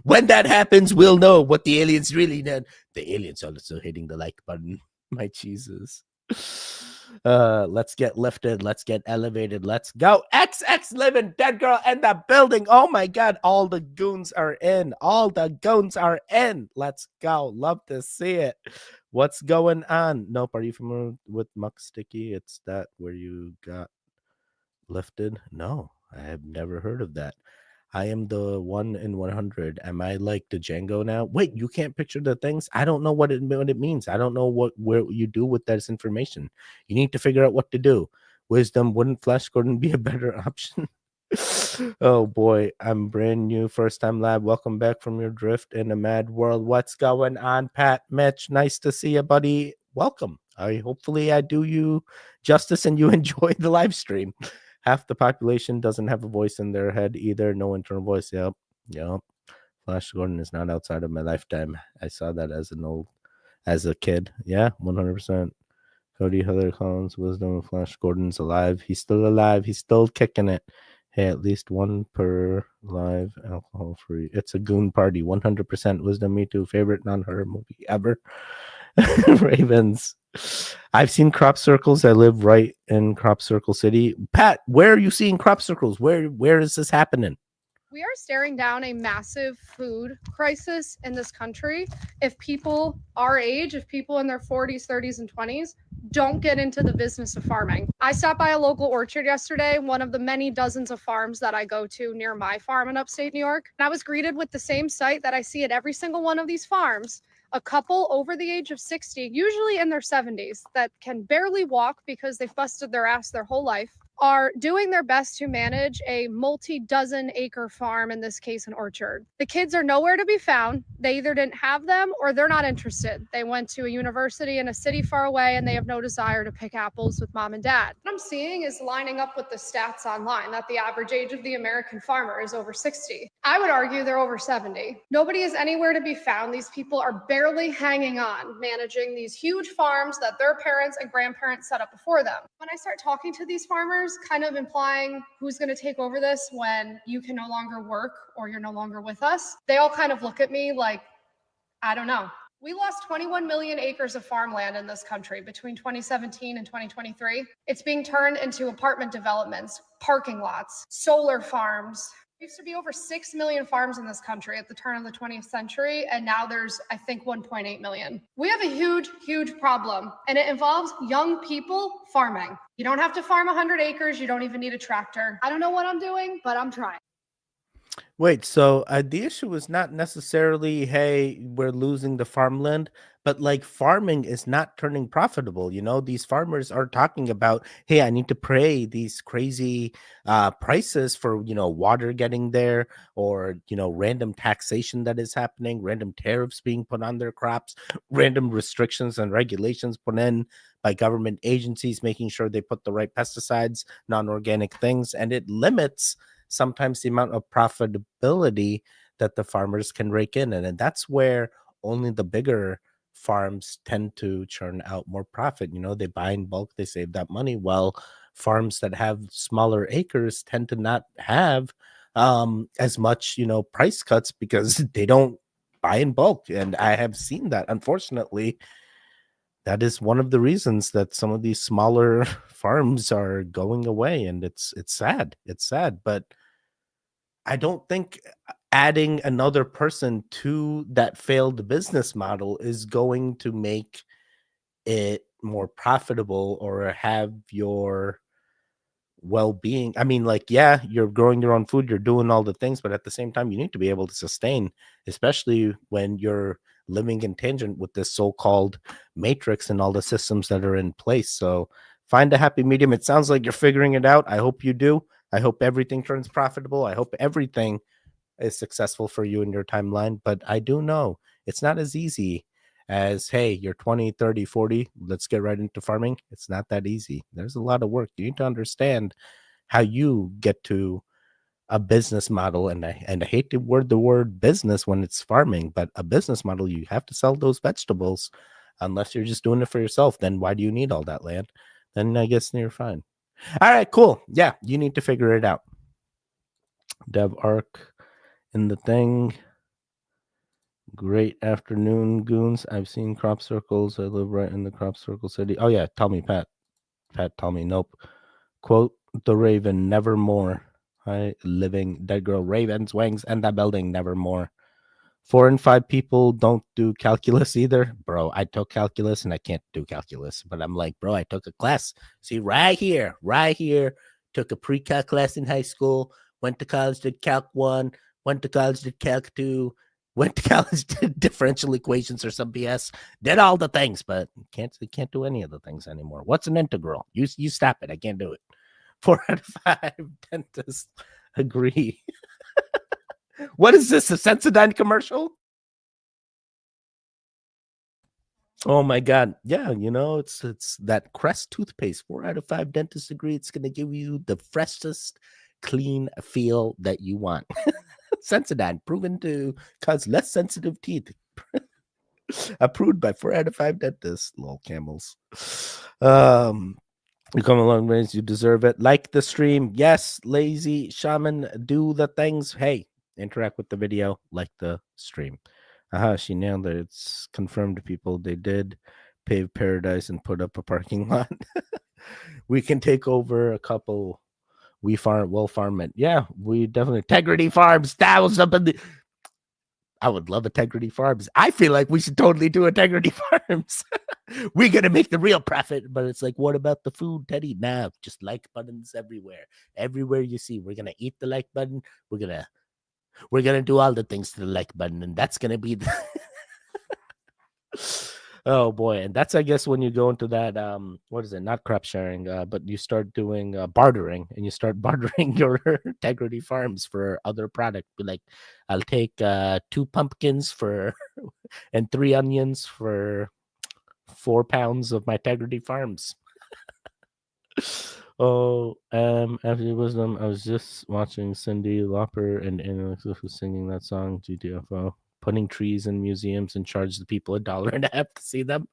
When that happens, we'll know what the aliens really did. The aliens are also hitting the like button. My Jesus. Let's get lifted. Let's get elevated. Let's go. XX living dead girl in the building. Oh my God. All the goons are in. All the goons are in. Let's go. Love to see it. What's going on? Nope. Are you familiar with Muck Sticky? It's that where you got lifted? No, I have never heard of that. I am the 1 in 100. Am I like the Django now? Wait, you can't picture the things? I don't know what it means. I don't know where you do with that information. You need to figure out what to do. Wisdom, wouldn't Flash Gordon be a better option? Oh boy, I'm brand new, first time live. Welcome back from your drift in a mad world. What's going on, Pat? Mitch, nice to see you, buddy. Welcome. Hopefully I do you justice and you enjoy the live stream. Half the population doesn't have a voice in their head either. No internal voice. Yep. Flash Gordon is not outside of my lifetime. I saw that as a kid. Yeah, 100%. Cody Heather Collins, Wisdom, Flash Gordon's alive. He's still alive. He's still kicking it. Hey, at least one per live, alcohol free. It's a goon party. 100% Wisdom. Me too. Favorite non-horror movie ever. Ravens. I've seen crop circles. I live right in Crop Circle City. Pat, where are you seeing crop circles? Where is this happening? We are staring down a massive food crisis in this country. If people our age, if people in their 40s, 30s, and 20s don't get into the business of farming. I stopped by a local orchard yesterday, one of the many dozens of farms that I go to near my farm in upstate New York. And I was greeted with the same sight that I see at every single one of these farms. A couple over the age of 60, usually in their 70s, that can barely walk because they've busted their ass their whole life, are doing their best to manage a multi-dozen acre farm, in this case an orchard. The kids are nowhere to be found. They either didn't have them or they're not interested. They went to a university in a city far away and they have no desire to pick apples with mom and dad. What I'm seeing is lining up with the stats online that the average age of the American farmer is over 60. I would argue they're over 70. Nobody is anywhere to be found. These people are barely hanging on, managing these huge farms that their parents and grandparents set up before them. When I start talking to these farmers, kind of implying who's going to take over this when you can no longer work or you're no longer with us, they all kind of look at me like, I don't know. We lost 21 million acres of farmland in this country between 2017 and 2023. It's being turned into apartment developments, parking lots, solar farms. There used to be over 6 million farms in this country at the turn of the 20th century, and now there's, I think, 1.8 million. We have a huge, huge problem, and it involves young people farming. You don't have to farm 100 acres. You don't even need a tractor. I don't know what I'm doing, but I'm trying. Wait, so the issue is not necessarily, hey, we're losing the farmland, but like farming is not turning profitable. You know, these farmers are talking about, hey, I need to pay these crazy prices for, water getting there, or, random taxation that is happening, random tariffs being put on their crops, random restrictions and regulations put in by government agencies, making sure they put the right pesticides, non-organic things, and it limits sometimes the amount of profitability that the farmers can rake in. And that's where only the bigger farms tend to churn out more profit. They buy in bulk, they save that money. While farms that have smaller acres tend to not have as much, price cuts because they don't buy in bulk. And I have seen that, unfortunately. That is one of the reasons that some of these smaller farms are going away, and it's sad. It's sad, but I don't think adding another person to that failed business model is going to make it more profitable or have your well-being. I mean, like, yeah, you're growing your own food, you're doing all the things, but at the same time, you need to be able to sustain, especially when you're living in tangent with this so-called matrix and all the systems that are in place. So find a happy medium. It sounds like you're figuring it out. I hope you do. I hope everything turns profitable. I hope everything is successful for you in your timeline. But I do know it's not as easy as, hey, you're 20, 30, 40, let's get right into farming. It's not that easy. There's a lot of work. You need to understand how you get to a business model. And I hate the word business when it's farming, but a business model, you have to sell those vegetables. Unless you're just doing it for yourself, then why do you need all that land? Then I guess you're fine. All right, cool. Yeah, you need to figure it out. Dev Arc in the thing. Great afternoon, goons. I've seen crop circles. I live right in the crop circle city. Oh, yeah. Tell me, Pat. Pat, tell me. Nope. Quote the Raven, nevermore. Hi, living dead girl. Ravens, wings, and the building, nevermore. 4 and 5 people don't do calculus either. Bro, I took calculus and I can't do calculus. But I'm like, bro, I took a class. See, right here. Took a pre-calc class in high school. Went to college, did Calc 1. Went to college, did Calc 2. Went to college, did differential equations or some BS. Did all the things, but can't do any of the things anymore. What's an integral? You stop it. I can't do it. 4 out of 5 dentists agree. What is this? A Sensodyne commercial? Oh my God. Yeah, it's that Crest toothpaste. 4 out of 5 dentists agree it's going to give you the freshest, clean feel that you want. Sensodyne, proven to cause less sensitive teeth. Approved by 4 out of 5 dentists. Lol, camels. You come a long ways. You deserve it. Like the stream. Yes, lazy shaman, do the things. Hey, interact with the video. Like the stream. She nailed it. It's confirmed, people. They did pave paradise and put up a parking lot. We can take over a couple. We'll farm it. Yeah, we definitely. Integrity Farms. That was up in the. I would love Integrity Farms. I feel like we should totally do Integrity Farms. We're going to make the real profit. But it's like, what about the food, Teddy? Nah, just like buttons everywhere. Everywhere you see, we're going to eat the like button. We're going to do all the things to the like button. And that's going to be the... Oh boy. And that's, I guess, when you go into that, what is it? Not crop sharing, but you start doing bartering, and you start bartering your Integrity Farms for other product. Be like, I'll take 2 pumpkins and 3 onions for 4 pounds of my Integrity Farms. After wisdom, I was just watching Cyndi Lauper and Alex was singing that song, GTFO. Putting trees in museums and charge the people $1.50 to see them.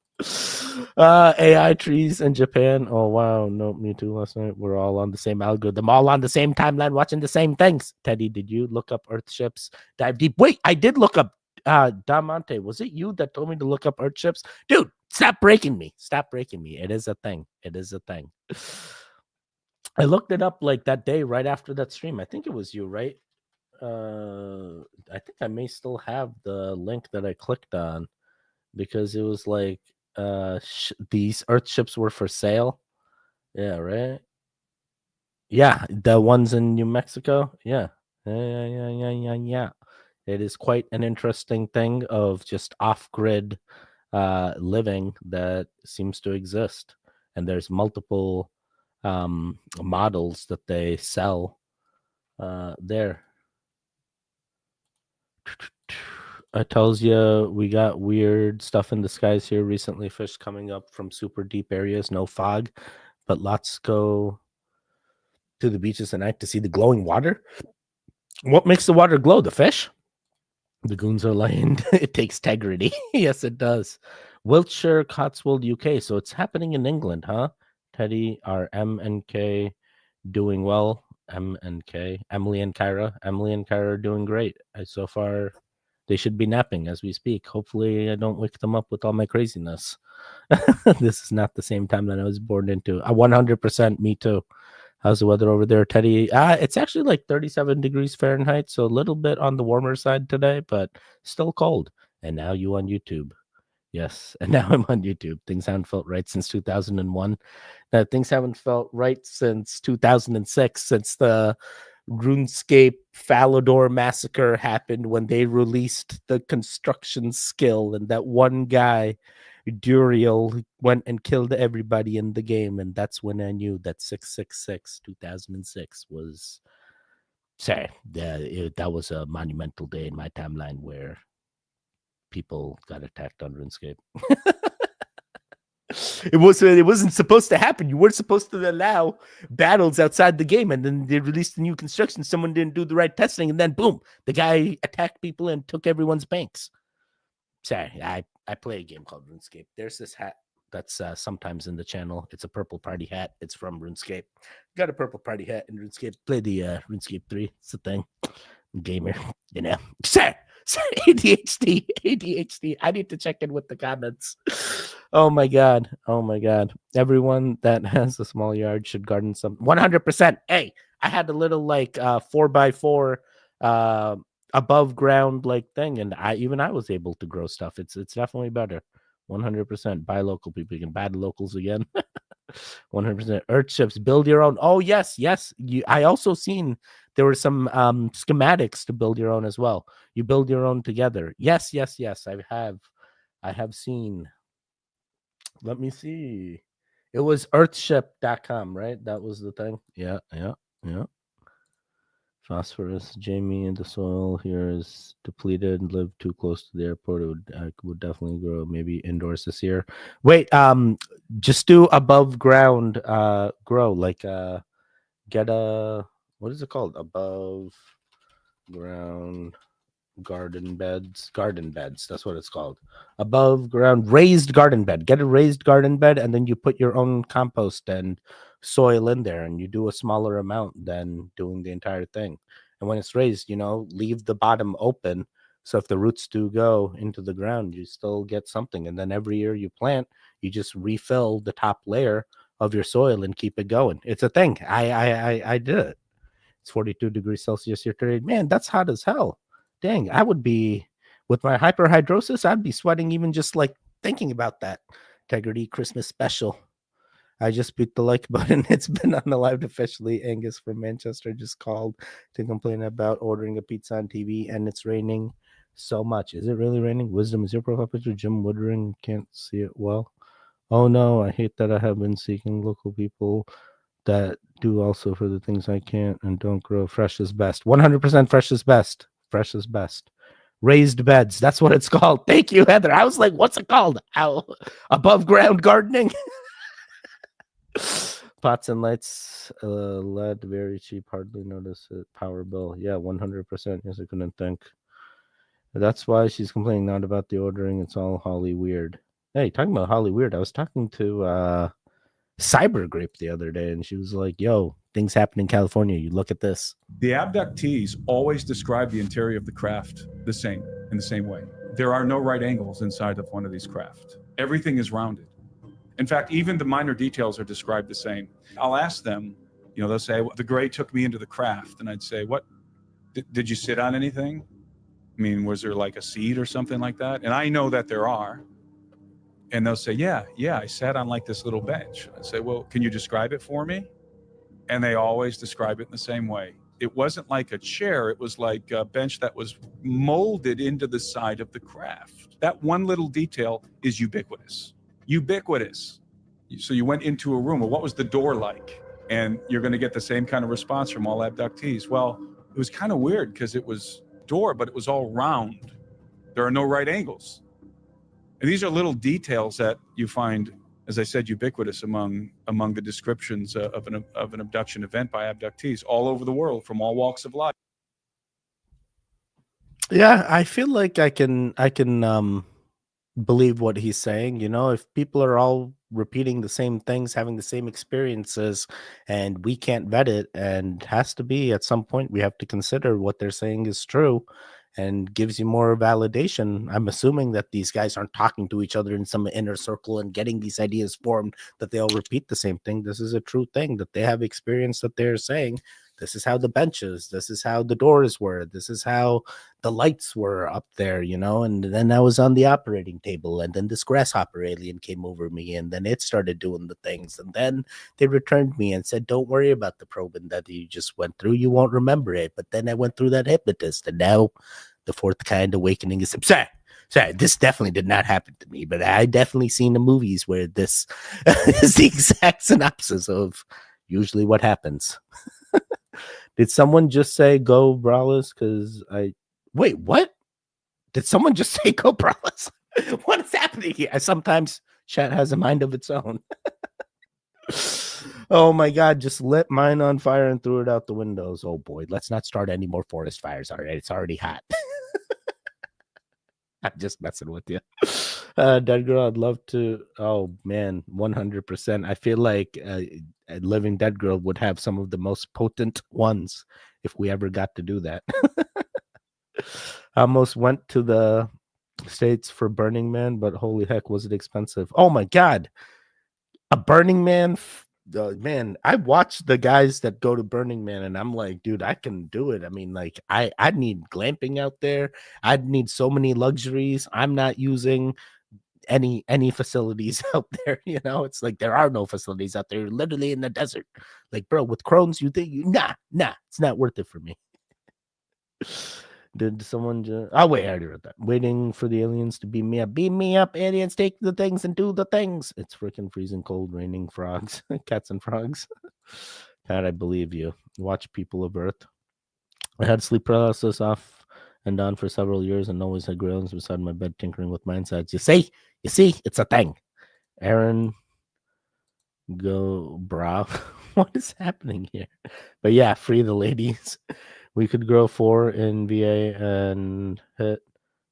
AI trees in Japan. Oh wow, no, me too. Last night we're all on the same algorithm, all on the same timeline, watching the same things. Teddy, did you look up Earthships? Dive deep. Wait, I did look up. Damonte, was it you that told me to look up Earthships? Dude, stop breaking me. Stop breaking me. It is a thing. It is a thing. I looked it up like that day right after that stream. I think it was you, right? I think I may still have the link that I clicked on, because it was like these Earthships were for sale. Yeah, right. Yeah, the ones in New Mexico. Yeah. It is quite an interesting thing of just off-grid living that seems to exist, and there's multiple models that they sell there. It tells you we got weird stuff in the skies here recently. Fish coming up from super deep areas, no fog, but lots go to the beaches at night to see the glowing water. What makes the water glow? The fish? The goons are lying. It takes integrity. Yes, it does. Wiltshire, Cotswold, UK. So it's happening in England, huh? Teddy, our M and K doing well. M and K. Emily and Kyra. Emily and Kyra are doing great. So far, they should be napping as we speak. Hopefully, I don't wake them up with all my craziness. This is not the same time that I was born into. 100% me too. How's the weather over there, Teddy? It's actually like 37 degrees Fahrenheit, so a little bit on the warmer side today, but still cold. And now you on YouTube. Yes, and now I'm on YouTube. Things haven't felt right since 2001. Things haven't felt right since 2006, since the RuneScape Falador massacre happened, when they released the construction skill, and that one guy, Duriel, went and killed everybody in the game. And that's when I knew that 666 2006 was, sorry, that was a monumental day in my timeline where people got attacked on RuneScape. It wasn't supposed to happen. You weren't supposed to allow battles outside the game, and then they released the new construction. Someone didn't do the right testing, and then boom, the guy attacked people and took everyone's banks. Sorry, I play a game called RuneScape. There's this hat that's sometimes in the channel. It's a purple party hat. It's from RuneScape. Got a purple party hat in RuneScape. Play the RuneScape 3. It's a thing. Gamer, you know. Sorry, ADHD. I need to check in with the comments. Oh my god. Everyone that has a small yard should garden some. 100%. Hey, I had a little like 4x4 above ground like thing, and I was able to grow stuff. It's definitely better. 100%. Buy local, people. You can buy the locals again. 100%. Earthships, build your own. Oh yes. I also seen there were some schematics to build your own as well. You build your own together. Yes. I have seen. Let me see. It was earthship.com, right? That was the thing. Yeah. Phosphorus, Jamie, in the soil here is depleted. Live too close to the airport. It would definitely grow. Maybe indoors this year. Wait, just do above ground grow, like get a, what is it called? Above ground garden beds. That's what it's called. Above ground raised garden bed. Get a raised garden bed, and then you put your own compost and soil in there, and you do a smaller amount than doing the entire thing. And when it's raised, leave the bottom open, so if the roots do go into the ground, you still get something. And then every year you plant, you just refill the top layer of your soil and keep it going. It's a thing. I did it. It's 42 degrees Celsius here today. Man, that's hot as hell. Dang, I would be, with my hyperhidrosis, I'd be sweating even just like thinking about that. Integrity Christmas special. I just beat the like button. It's been unalived officially. Angus from Manchester just called to complain about ordering a pizza on TV, and it's raining so much. Is it really raining? Wisdom, is your profile picture Jim Woodring? Can't see it well. Oh no, I hate that I have been seeking local people that do also for the things I can't and don't grow. Fresh is best. 100% fresh is best. Fresh is best. Raised beds. That's what it's called. Thank you, Heather. I was like, what's it called? Above ground gardening. Pots and lights, LED, very cheap. Hardly notice it. Power bill. Yeah, 100%. Yes, I couldn't think. That's why she's complaining, not about the ordering. It's all Holly weird. Hey, talking about Holly weird. I was talking to Cyber Grape the other day, and she was like, yo, things happen in California. You look at this. The abductees always describe the interior of the craft in the same way. There are no right angles inside of one of these craft. Everything is rounded. In fact, even the minor details are described the same. I'll ask them, they'll say, the gray took me into the craft. And I'd say, what, did you sit on anything? I mean, was there like a seat or something like that? And I know that there are. And they'll say, yeah, I sat on like this little bench. I say, well, can you describe it for me? And they always describe it in the same way. It wasn't like a chair. It was like a bench that was molded into the side of the craft. That one little detail is ubiquitous. So you went into a room. Well, what was the door like? And you're going to get the same kind of response from all abductees. Well, it was kind of weird because it was door, but it was all round. There are no right angles. And these are little details that you find, as I said, ubiquitous among the descriptions of an abduction event by abductees all over the world from all walks of life. Yeah, I feel like I can believe what he's saying. If people are all repeating the same things, having the same experiences, and we can't vet it, and has to be at some point we have to consider what they're saying is true and gives you more validation. I'm assuming that these guys aren't talking to each other in some inner circle and getting these ideas formed that they all repeat the same thing. This is a true thing that they have experience, that they're saying this is how the benches, this is how the doors were, this is how the lights were up there, and then I was on the operating table, and then this grasshopper alien came over me, and then it started doing the things, and then they returned me and said, don't worry about the probing that you just went through, you won't remember it. But then I went through that hypnotist, and now the fourth kind awakening is upset. Sorry, this definitely did not happen to me, but I definitely seen the movies where this is the exact synopsis of usually what happens. Did someone just say go braless? Wait, what? Did someone just say go braless? What is happening here? Sometimes chat has a mind of its own. Oh my God, just lit mine on fire and threw it out the windows. Oh boy, let's not start any more forest fires. All right, it's already hot. I'm just messing with you. Dead Girl, I'd love to. Oh man, 100%. I feel like a Living Dead Girl would have some of the most potent ones if we ever got to do that. I almost went to the States for Burning Man, but holy heck, was it expensive. Oh my God. A Burning Man. Man, I watch the guys that go to Burning Man and I'm like, dude, I can do it. I mean, like, I need glamping out there. I'd need so many luxuries. I'm not using any facilities out there. You know, it's like there are no facilities out there. You're literally in the desert. Like, bro, with Crohn's, you think nah, it's not worth it for me. Did someone just... Oh, wait, I already read that. Waiting for the aliens to beam me up. Beam me up, aliens, take the things and do the things. It's freaking freezing cold, raining frogs. Cats and frogs. God, I believe you. Watch People of Earth. I had sleep paralysis off and on for several years and always had gremlins beside my bed tinkering with my insides. You see, it's a thing. Aaron, go, bra. What is happening here? But yeah, free the ladies. We could grow 4 in VA and hit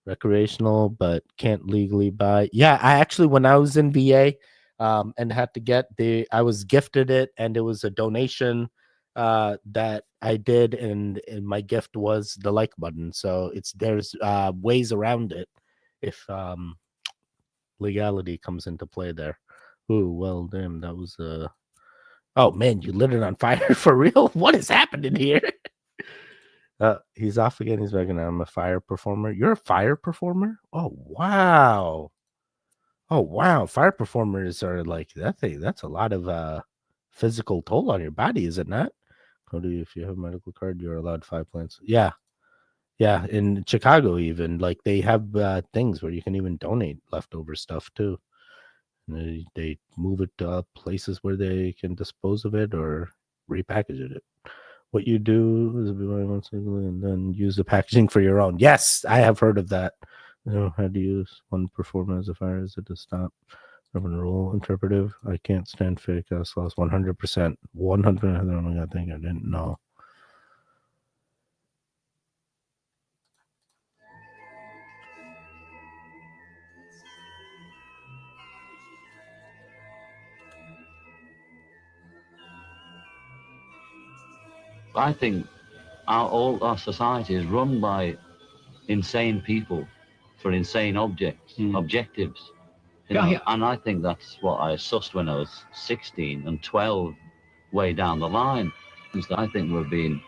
recreational, but can't legally buy. Yeah, I actually, when I was in VA, and had to get I was gifted it, and it was a donation that I did, and my gift was the like button. So there's ways around it if legality comes into play there. Ooh, well, damn, that was oh man, you lit it on fire for real? What is happening here? He's off again. He's back, and I'm a fire performer. You're a fire performer? Oh wow. Oh wow. Fire performers are like that's a lot of physical toll on your body, is it not? Cody, if you have a medical card, you're allowed 5 plants. Yeah. Yeah. In Chicago, even like they have things where you can even donate leftover stuff too. And they move it to places where they can dispose of it or repackage it. What you do is be buying one single and then use the packaging for your own. Yes, I have heard of that. You know how to use one performer as a fire is it to stop urban rule interpretive. I can't stand fake ass loss 100%. 100. I don't know. I think I didn't know. I think all our society is run by insane people for insane objectives. You know, and I think that's what I sussed when I was 16 and 12 way down the line. I think we're being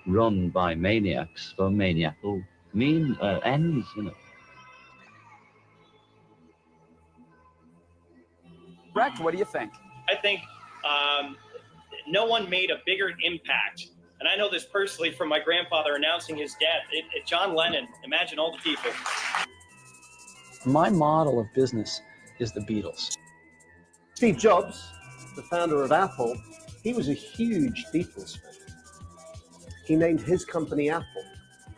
run by maniacs for maniacal ends, you know. Rex, what do you think? I think no one made a bigger impact. And I know this personally from my grandfather announcing his death. John Lennon, imagine all the people. My model of business is the Beatles. Steve Jobs, the founder of Apple, he was a huge Beatles fan. He named his company Apple,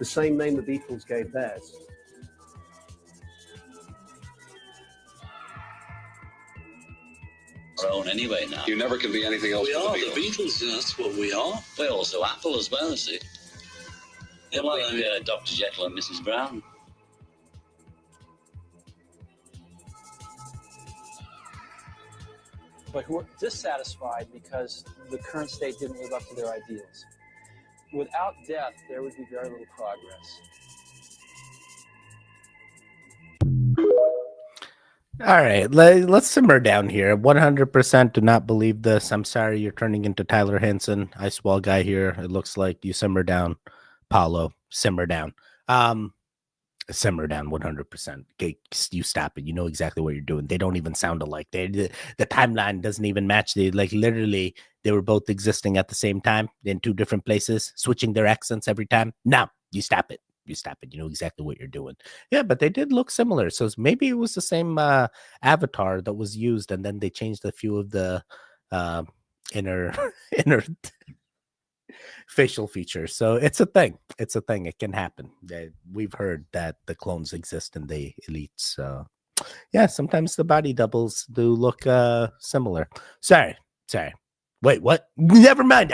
the same name the Beatles gave theirs. Our own anyway now. You never can be anything else. We but are the the Beatles, and that's what we are. We're also Apple as well, see. Yeah, well, Dr. Jekyll and Mrs. Brown. But who are dissatisfied because the current state didn't live up to their ideals. Without death, there would be very little progress. All right, let's simmer down here. 100% do not believe this. I'm sorry, you're turning into Tyler Hansen, Ice Wall guy here. It looks like you simmer down, Paulo. Simmer down. Simmer down 100%. Okay, you stop it. You know exactly what you're doing. They don't even sound alike. The timeline doesn't even match. Literally, they were both existing at the same time in 2 different places, switching their accents every time. No, you stop it. You stop it. You know exactly what you're doing. Yeah, but they did look similar. So maybe it was the same avatar that was used, and then they changed a few of the inner facial features. So it's a thing. It's a thing. It can happen. We've heard that the clones exist in the elites. So yeah, sometimes the body doubles do look similar. Sorry. Wait, what? Never mind.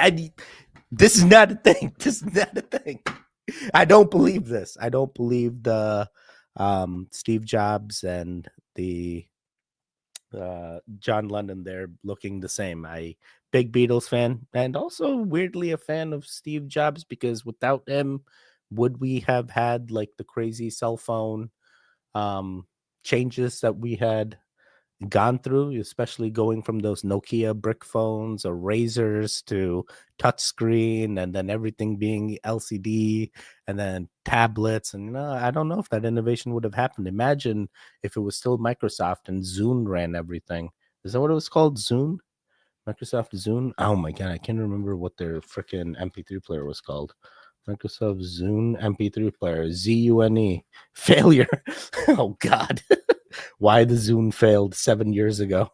This is not a thing. This is not a thing. I don't believe this. I don't believe the Steve Jobs and the John Lennon there looking the same. Big Beatles fan, and also weirdly a fan of Steve Jobs, because without him, would we have had like the crazy cell phone changes that we had gone through, especially going from those Nokia brick phones or razors to touchscreen, and then everything being LCD, and then tablets. And I don't know if that innovation would have happened. Imagine if it was still Microsoft and Zune ran everything. Is that what it was called? Zune? Microsoft Zune? Oh my god, I can't remember what their freaking MP3 player was called. Microsoft Zune MP3 player, ZUNE. Failure. Oh god. Why the Zune failed 7 years ago.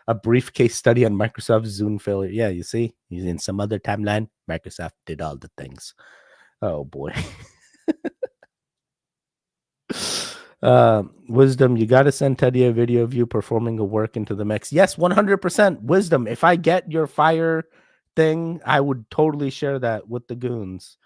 A brief case study on Microsoft Zune failure. Yeah, you see, in some other timeline, Microsoft did all the things. Oh boy. Wisdom, you got to send Teddy a video of you performing a work into the mix. Yes, 100%. Wisdom, if I get your fire thing, I would totally share that with the goons.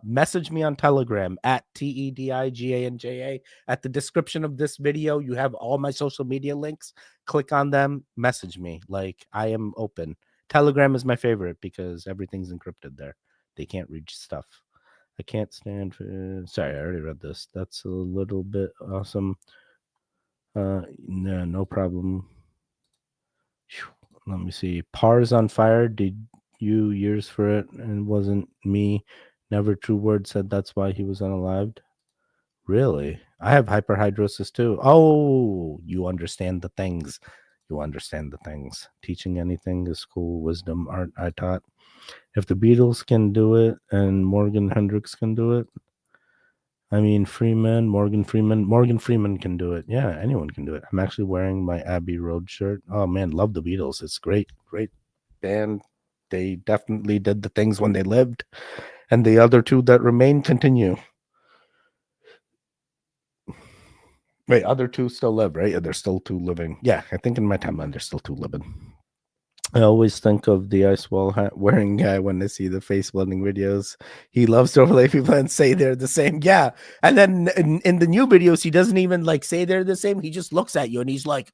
Message me on Telegram at TEDIGANJA. At the description of this video, you have all my social media links. Click on them, message me. Like, I am open. Telegram is my favorite because everything's encrypted there. They can't read stuff. I can't stand for... Sorry, I already read this. That's a little bit awesome. No problem. Let me see. Par's on fire. Did you years for it? And it wasn't me. Never true word said that's why he was unalived. Really? I have hyperhidrosis too. Oh, you understand the things. You understand the things. Teaching anything is cool. Wisdom, art I taught. If the Beatles can do it and Morgan Hendricks can do it, I mean, Morgan Freeman can do it. Yeah, anyone can do it. I'm actually wearing my Abbey Road shirt. Oh man, love the Beatles. It's great band. They definitely did the things when they lived, and the other two that remain continue. Wait, other two still live, right? Yeah, they're still two living. Yeah, I think in my timeline they're still two living. I always think of the ice wall hat wearing guy when I see the face blending videos. He loves to overlay people and say they're the same. Yeah. And then in the new videos, he doesn't even like say they're the same. He just looks at you and he's like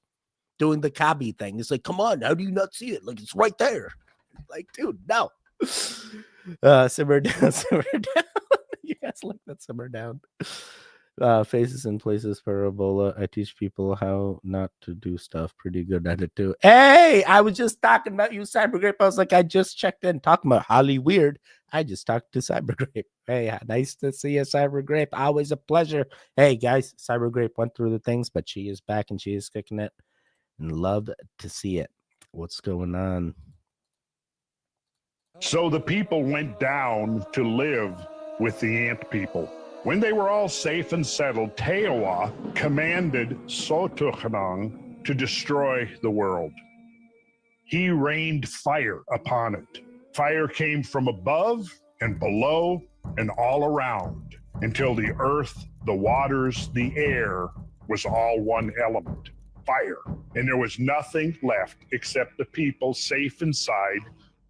doing the Kabi thing. It's like, come on, how do you not see it? Like, it's right there. Like, dude, no. Simmer down, simmer down. You guys like that simmer down. Faces and places parabola. I teach people how not to do stuff. Pretty good at it too. Hey, I was just talking about you, Cybergrape. I was like, I just checked in talking about Holly Weird. I just talked to Cybergrape. Hey, nice to see you, Cybergrape. Always a pleasure. Hey guys, Cybergrape went through the things, but she is back and she is kicking it. And love to see it. What's going on? So the people went down to live with the ant people. When they were all safe and settled, Teowa commanded Sotuchnang to destroy the world. He rained fire upon it. Fire came from above and below and all around until the earth, the waters, the air was all one element, fire. And there was nothing left except the people safe inside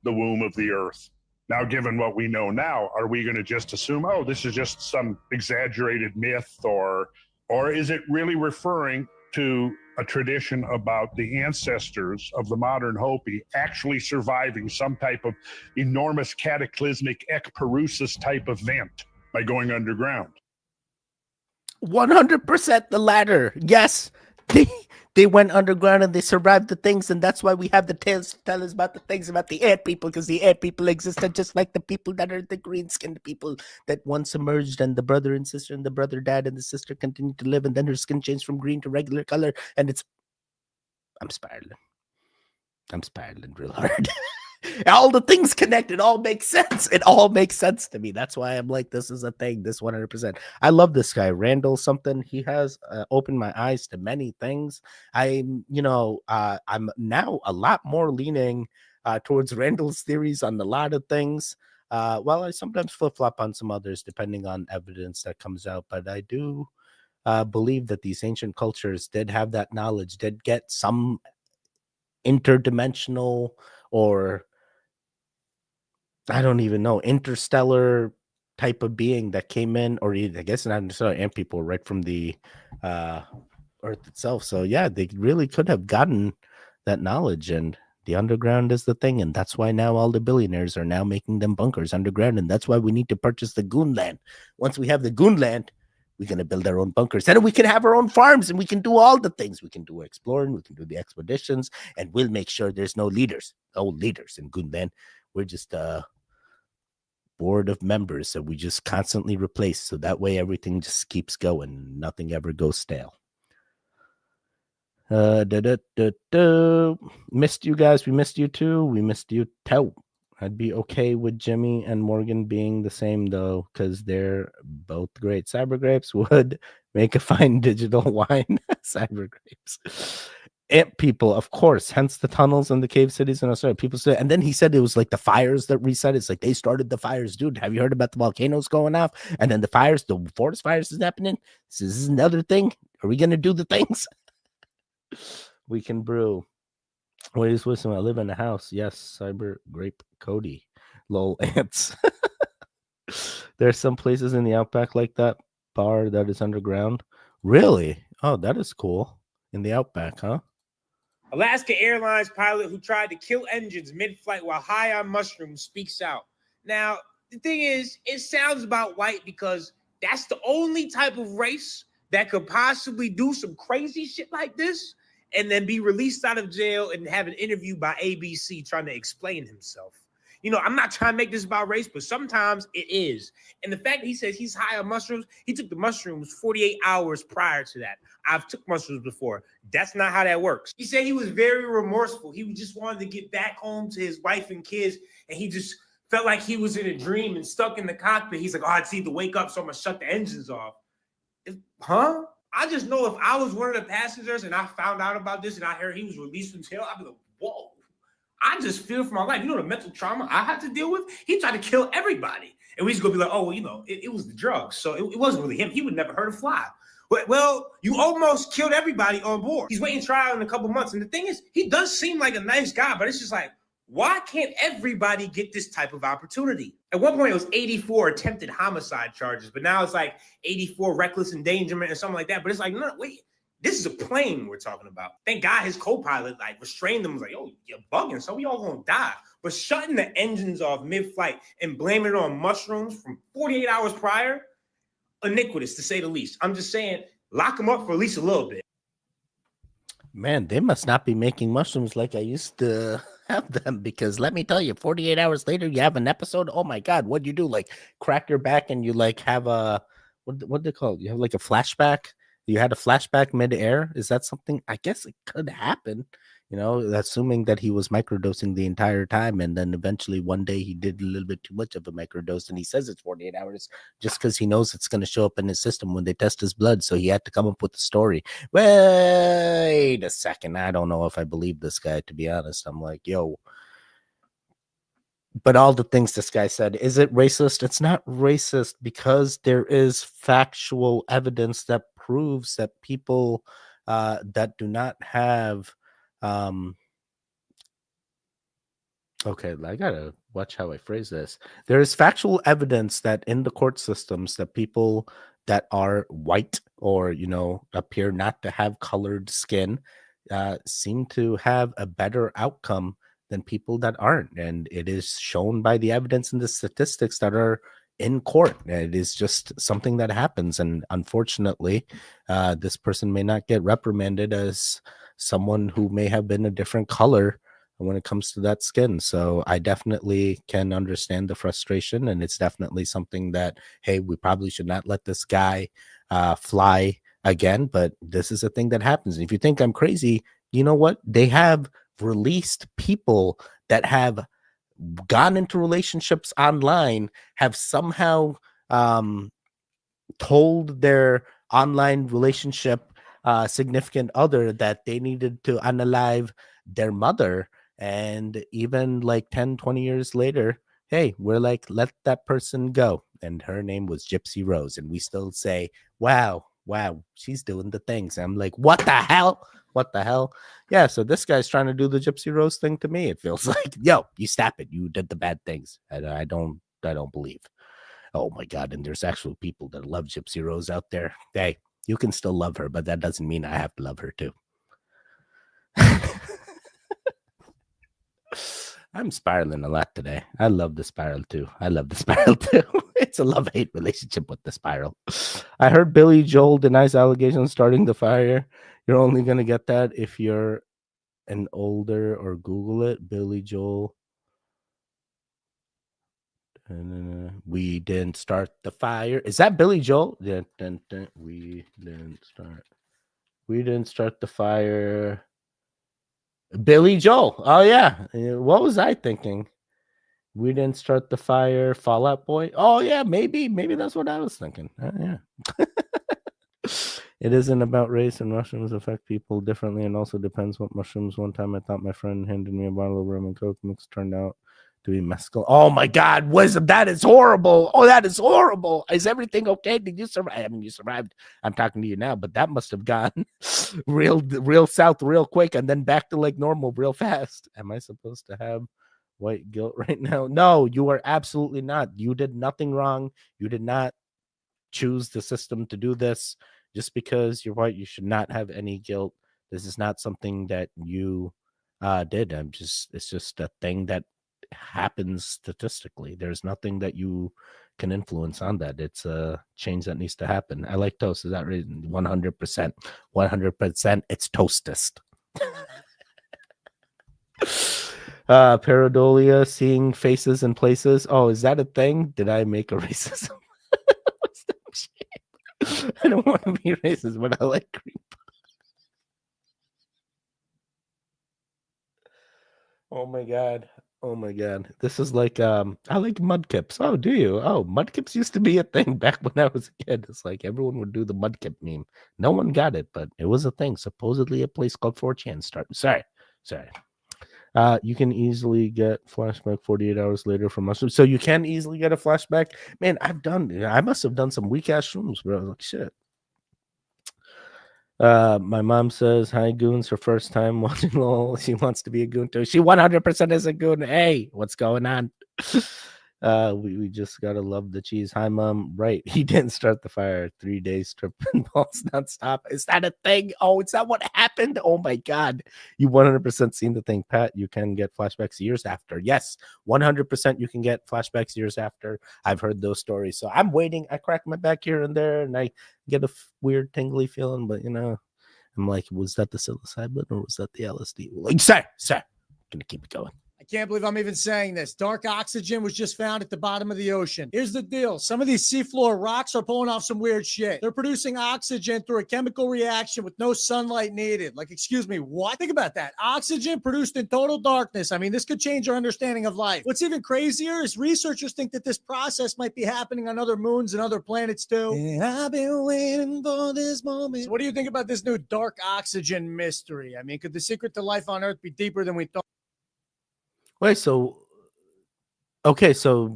the womb of the earth. Now, given what we know now, are we going to just assume, oh, this is just some exaggerated myth, or is it really referring to a tradition about the ancestors of the modern Hopi actually surviving some type of enormous cataclysmic ekparusis type event by going underground? 100% the latter. Yes. They went underground and they survived the things, and that's why we have the tales to tell us about the things about the ant people, because the ant people existed just like the people that are the green-skinned people that once emerged, and the brother and sister, and the brother died, and the sister continued to live, and then her skin changed from green to regular color, and it's... I'm spiraling real hard. All the things connect. It all makes sense. It all makes sense to me. That's why I'm like, this is a thing. This 100%. I love this guy, Randall something. He has opened my eyes to many things. I'm now a lot more leaning towards Randall's theories on a lot of things. Well, I sometimes flip-flop on some others depending on evidence that comes out, but I do believe that these ancient cultures did have that knowledge, did get some interdimensional, or I don't even know, interstellar type of being that came in, or I guess not necessarily ant people, right from the Earth itself. So yeah, they really could have gotten that knowledge, and the underground is the thing, and that's why now all the billionaires are now making them bunkers underground, and that's why we need to purchase the goon land. Once we have the goon land, We're going to build our own bunkers, and we can have our own farms, and we can do all the things. We can do exploring, we can do the expeditions, and we'll make sure there's no leaders in Gundan. We're just board of members, so we just constantly replace, so that way everything just keeps going, nothing ever goes stale. Missed you guys. We missed you too. We missed you too. I'd be okay with Jimmy and Morgan being the same though, because they're both great. Cyber grapes would make a fine digital wine. Cyber grapes. Ant people, of course, hence the tunnels and the cave cities in Australia. People say, and then he said it was like the fires that reset. It's like they started the fires, dude. Have you heard about the volcanoes going off? And then the fires, the forest fires is happening. This is another thing. Are we gonna do the things? We can brew. What is wisdom? I live in a house. Yes, cyber grape Cody. Lol ants. There's some places in the outback like that bar that is underground. Really? Oh, that is cool. In the outback, huh? Alaska Airlines pilot who tried to kill engines mid-flight while high on mushrooms speaks out. Now, the thing is, it sounds about white because that's the only type of race that could possibly do some crazy shit like this and then be released out of jail and have an interview by ABC trying to explain himself. You know, I'm not trying to make this about race, but sometimes it is. And the fact that he says he's high on mushrooms, he took the mushrooms 48 hours prior to that. I've took mushrooms before. That's not how that works. He said he was very remorseful. He just wanted to get back home to his wife and kids, and he just felt like he was in a dream and stuck in the cockpit. He's like, oh, I just need to wake up, so I'm going to shut the engines off. Huh? I just know if I was one of the passengers and I found out about this and I heard he was released from jail, I'd be like, whoa. I just fear for my life. You know the mental trauma I had to deal with? He tried to kill everybody. And we just going to be like, oh, well, you know, it was the drugs. So it wasn't really him. He would never hurt a fly. But, well, you almost killed everybody on board. He's waiting trial in a couple months. And the thing is, he does seem like a nice guy, but it's just like, why can't everybody get this type of opportunity? At one point, it was 84 attempted homicide charges, but now it's like 84 reckless endangerment or something like that. But it's like, no, wait, this is a plane we're talking about. Thank God his co-pilot like restrained them, was like, oh, you're bugging, so we all gonna die. But shutting the engines off mid-flight and blaming it on mushrooms from 48 hours prior, iniquitous to say the least. I'm just saying, lock them up for at least a little bit. Man, they must not be making mushrooms like I used to have them, because let me tell you, 48 hours later, you have an episode. Oh my God, what'd you do? Like crack your back and you like have a, what they call it? You have like a flashback? You had a flashback mid-air? Is that something? I guess it could happen, you know, assuming that he was microdosing the entire time. And then eventually one day he did a little bit too much of a microdose and he says it's 48 hours just because he knows it's going to show up in his system when they test his blood. So he had to come up with the story. Wait a second. I don't know if I believe this guy, to be honest. I'm like, yo. But all the things this guy said, is it racist? It's not racist because there is factual evidence that proves that people that do not have okay, I gotta watch how I phrase this. There is factual evidence that in the court systems that people that are white or, you know, appear not to have colored skin seem to have a better outcome than people that aren't. And it is shown by the evidence and the statistics that are in court. It is just something that happens. And unfortunately, this person may not get reprimanded as someone who may have been a different color when it comes to that skin. So I definitely can understand the frustration. And it's definitely something that, hey, we probably should not let this guy fly again. But this is a thing that happens. And if you think I'm crazy, you know what? They have released people that have gone into relationships online, have somehow told their online relationship significant other that they needed to unalive their mother. And even like 10, 20 years later, hey, we're like, let that person go. And her name was Gypsy Rose. And we still say, wow, she's doing the things. And I'm like, what the hell? What the hell? Yeah, so this guy's trying to do the Gypsy Rose thing to me. It feels like, yo, you stop it. You did the bad things. I don't believe. Oh my God. And there's actual people that love Gypsy Rose out there. Hey, you can still love her, but that doesn't mean I have to love her too. I'm spiraling a lot today. I love the spiral too. I love the spiral too. It's a love-hate relationship with the spiral. I heard Billy Joel denies allegations starting the fire. You're only gonna get that if you're an older or Google it. Billy Joel. We didn't start the fire. Is that Billy Joel? We didn't start. We didn't start the fire. Billy Joel. Oh yeah. What was I thinking? We didn't start the fire. Fall Out Boy. Oh yeah, maybe that's what I was thinking. Yeah. It isn't about race, and mushrooms affect people differently, and also depends what mushrooms. One time, I thought my friend handed me a bottle of rum and coke mix. Turned out to be mescal. Oh my God, wisdom! That is horrible. Oh, that is horrible. Is everything okay? Did you survive? I mean, you survived. I'm talking to you now, but that must have gone real south real quick, and then back to like normal real fast. Am I supposed to have white guilt right now? No, you are absolutely not. You did nothing wrong. You did not choose the system to do this. Just because you're white, you should not have any guilt. This is not something that you did. It's just a thing that happens statistically. There's nothing that you can influence on that. It's a change that needs to happen. I like toast. Is that right? 100%. 100%. It's toastist. Pareidolia, seeing faces in places. Oh, is that a thing? Did I make a racism? I don't want to be racist, but I like green. Oh my god. Oh my god. This is like I like mudkips. Oh, do you? Oh, mudkips used to be a thing back when I was a kid. It's like everyone would do the mudkip meme. No one got it, but it was a thing. Supposedly a place called 4chan started. Sorry. You can easily get flashback 48 hours later from mushrooms. So you can easily get a flashback. Man, I must have done some weak ass shrooms, bro. Like shit. My mom says, hi, goons. Her first time watching LOL. She wants to be a goon too. She 100% is a goon. Hey, what's going on? We just gotta love the cheese. Hi, mom. Right. He didn't start the fire. 3 days tripping balls nonstop. Is that a thing? Oh, is that what happened? Oh my god. You 100% seen the thing, Pat. You can get flashbacks years after. Yes, 100% you can get flashbacks years after. I've heard those stories. So I'm waiting. I crack my back here and there and I get a weird tingly feeling, but I'm like, was that the psilocybin or was that the LSD? Like, sir, I'm gonna keep it going. I can't believe I'm even saying this. Dark oxygen was just found at the bottom of the ocean. Here's the deal. Some of these seafloor rocks are pulling off some weird shit. They're producing oxygen through a chemical reaction with no sunlight needed. Like, excuse me, what? Think about that. Oxygen produced in total darkness. I mean, this could change our understanding of life. What's even crazier is researchers think that this process might be happening on other moons and other planets too. And I've been waiting for this moment. So what do you think about this new dark oxygen mystery? I mean, could the secret to life on Earth be deeper than we thought? Wait, so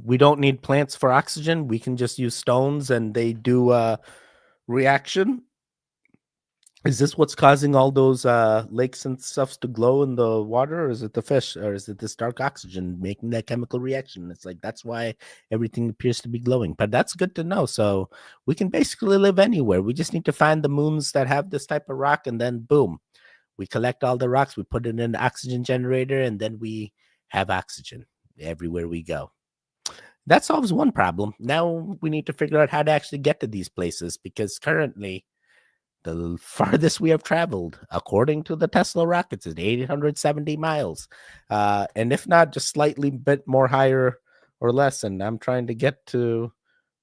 we don't need plants for oxygen. We can just use stones and they do a reaction. Is this what's causing all those lakes and stuff to glow in the water, or is it the fish, or is it this dark oxygen making that chemical reaction? It's like that's why everything appears to be glowing. But that's good to know. So we can basically live anywhere. We just need to find the moons that have this type of rock, and then boom, we collect all the rocks, we put it in the oxygen generator, and then we have oxygen everywhere we go. That solves one problem. Now we need to figure out how to actually get to these places, because currently the farthest we have traveled, according to the Tesla rockets, is 870 miles. And if not, just slightly bit more higher or less. And I'm trying to get to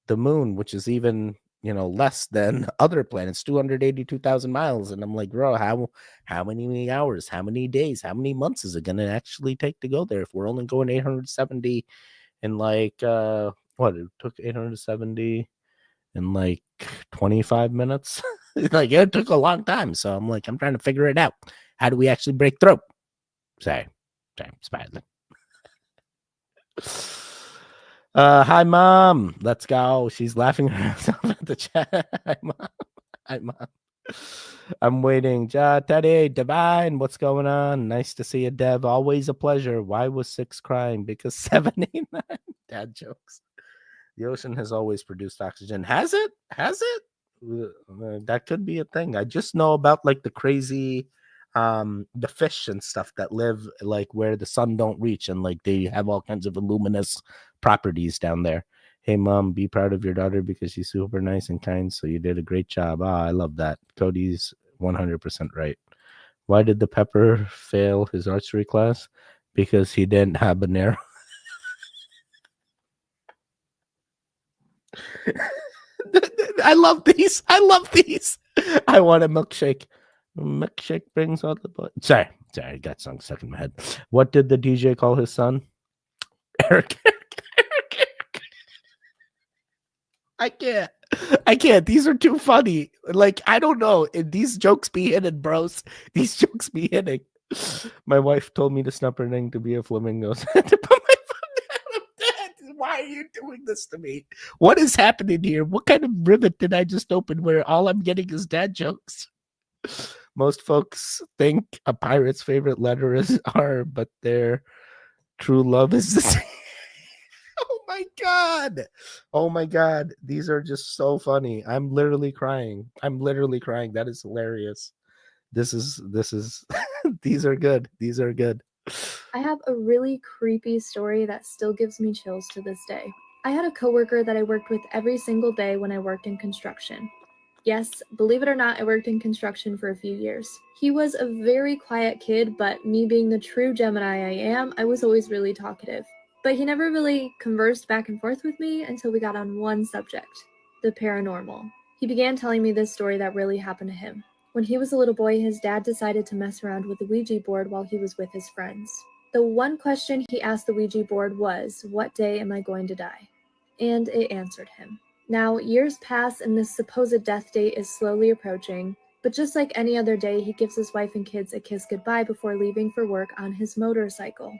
the moon, which is even less than other planets, 282,000 miles. And I'm like, bro, how many hours, how many days, how many months is it going to actually take to go there if we're only going 870 in like it took 870 in like 25 minutes? Like, it took a long time. So I'm like, I'm trying to figure it out. How do we actually break through? Sorry, Spider. Hi, mom. Let's go. She's laughing herself at the chat. Hi, mom. I'm waiting. Teddy, Divine, what's going on? Nice to see you, Dev. Always a pleasure. Why was 6 crying? Because 79. Dad jokes. The ocean has always produced oxygen. Has it? That could be a thing. I just know about like the crazy the fish and stuff that live like where the sun don't reach, and like they have all kinds of luminous properties down there. Hey mom, be proud of your daughter because she's super nice and kind, so you did a great job. I love that. Cody's 100% right. Why did the pepper fail his archery class? Because he didn't have an arrow. I love these. I love these. I want a milkshake. Milkshake brings all the blood. Sorry, I got song stuck in my head. What did the DJ call his son? Eric. I can't. These are too funny. Like, I don't know. These jokes be hitting, bros. These jokes be hitting. My wife told me to stop pretending to be a flamingo. To put my phone down. I'm dead. Why are you doing this to me? What is happening here? What kind of rivet did I just open where all I'm getting is dad jokes? Most folks think a pirate's favorite letter is R, but their true love is the same. Oh my god, these are just so funny. I'm literally crying. That is hilarious. This is these are good. I have a really creepy story that still gives me chills to this day. I had a coworker that I worked with every single day when I worked in construction. Yes, believe it or not, I worked in construction for a few years. He was a very quiet kid, but me being the true Gemini I am, I was always really talkative. But he never really conversed back and forth with me until we got on one subject, the paranormal. He began telling me this story that really happened to him. When he was a little boy, his dad decided to mess around with the Ouija board while he was with his friends. The one question he asked the Ouija board was, "What day am I going to die?" And it answered him. Now, years pass and this supposed death date is slowly approaching, but just like any other day, he gives his wife and kids a kiss goodbye before leaving for work on his motorcycle.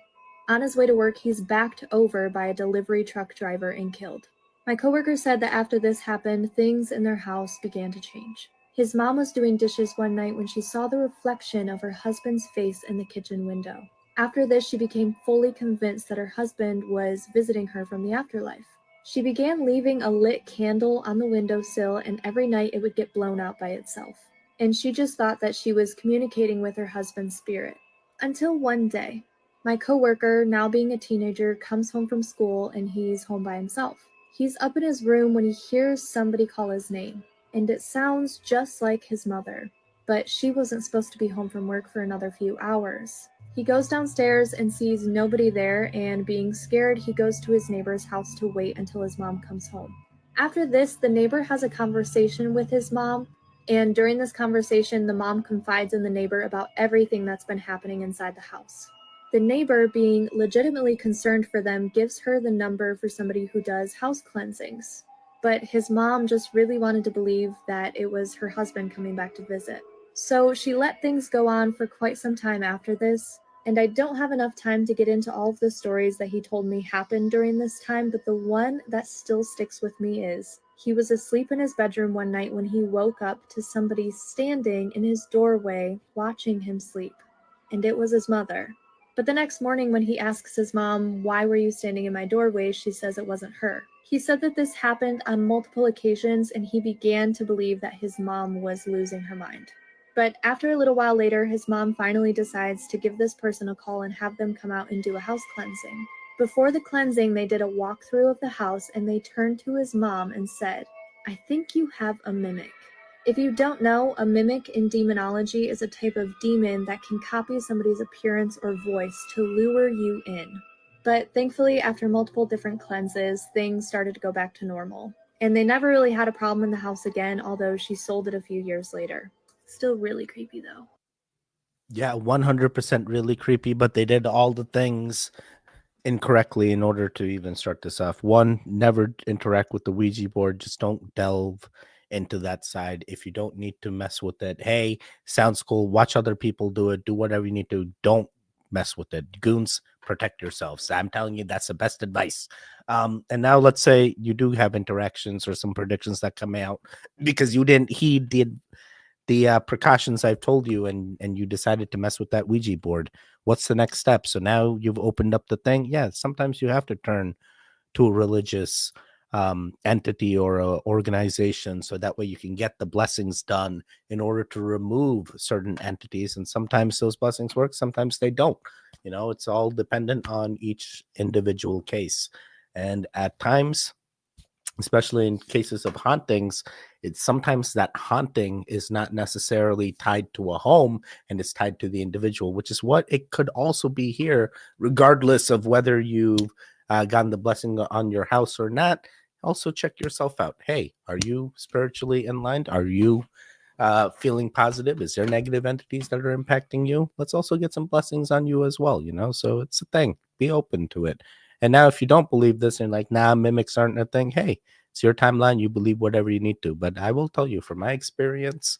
On his way to work, he's backed over by a delivery truck driver and killed. My coworker said that after this happened, things in their house began to change. His mom was doing dishes one night when she saw the reflection of her husband's face in the kitchen window. After this, she became fully convinced that her husband was visiting her from the afterlife. She began leaving a lit candle on the windowsill, and every night it would get blown out by itself. And she just thought that she was communicating with her husband's spirit. Until one day, my coworker, now being a teenager, comes home from school and he's home by himself. He's up in his room when he hears somebody call his name, and it sounds just like his mother, but she wasn't supposed to be home from work for another few hours. He goes downstairs and sees nobody there, and being scared, he goes to his neighbor's house to wait until his mom comes home. After this, the neighbor has a conversation with his mom, and during this conversation, the mom confides in the neighbor about everything that's been happening inside the house. The neighbor, being legitimately concerned for them, gives her the number for somebody who does house cleansings. But his mom just really wanted to believe that it was her husband coming back to visit. So she let things go on for quite some time after this, and I don't have enough time to get into all of the stories that he told me happened during this time, but the one that still sticks with me is he was asleep in his bedroom one night when he woke up to somebody standing in his doorway watching him sleep, and it was his mother. But the next morning when he asks his mom, "Why were you standing in my doorway?" she says it wasn't her. He said that this happened on multiple occasions, and he began to believe that his mom was losing her mind. But after a little while later, his mom finally decides to give this person a call and have them come out and do a house cleansing. Before the cleansing, they did a walkthrough of the house, and they turned to his mom and said, "I think you have a mimic." If you don't know, a mimic in demonology is a type of demon that can copy somebody's appearance or voice to lure you in. But thankfully, after multiple different cleanses, things started to go back to normal. And they never really had a problem in the house again, although she sold it a few years later. Still really creepy though. Yeah, 100% really creepy, but they did all the things incorrectly in order to even start this off. One, never interact with the Ouija board. Just don't delve into that side. If you don't need to mess with it, hey, sounds cool. Watch other people do it. Do whatever you need to. Don't mess with it. Goons, protect yourselves. I'm telling you, that's the best advice. And now let's say you do have interactions or some predictions that come out because he did the precautions I've told you, and you decided to mess with that Ouija board. What's the next step? So now you've opened up the thing. Yeah, sometimes you have to turn to a religious entity or a organization, so that way you can get the blessings done in order to remove certain entities. And sometimes those blessings work, sometimes they don't. You know, it's all dependent on each individual case. And at times, especially in cases of hauntings, it's sometimes that haunting is not necessarily tied to a home, and it's tied to the individual, which is what it could also be here, regardless of whether you've gotten the blessing on your house or not. Also check yourself out. Hey, are you spiritually enlightened? Are you feeling positive? Is there negative entities that are impacting you? Let's also get some blessings on you as well, you know? So it's a thing. Be open to it. And now if you don't believe this and like, nah, mimics aren't a thing, hey, it's your timeline. You believe whatever you need to. But I will tell you, from my experience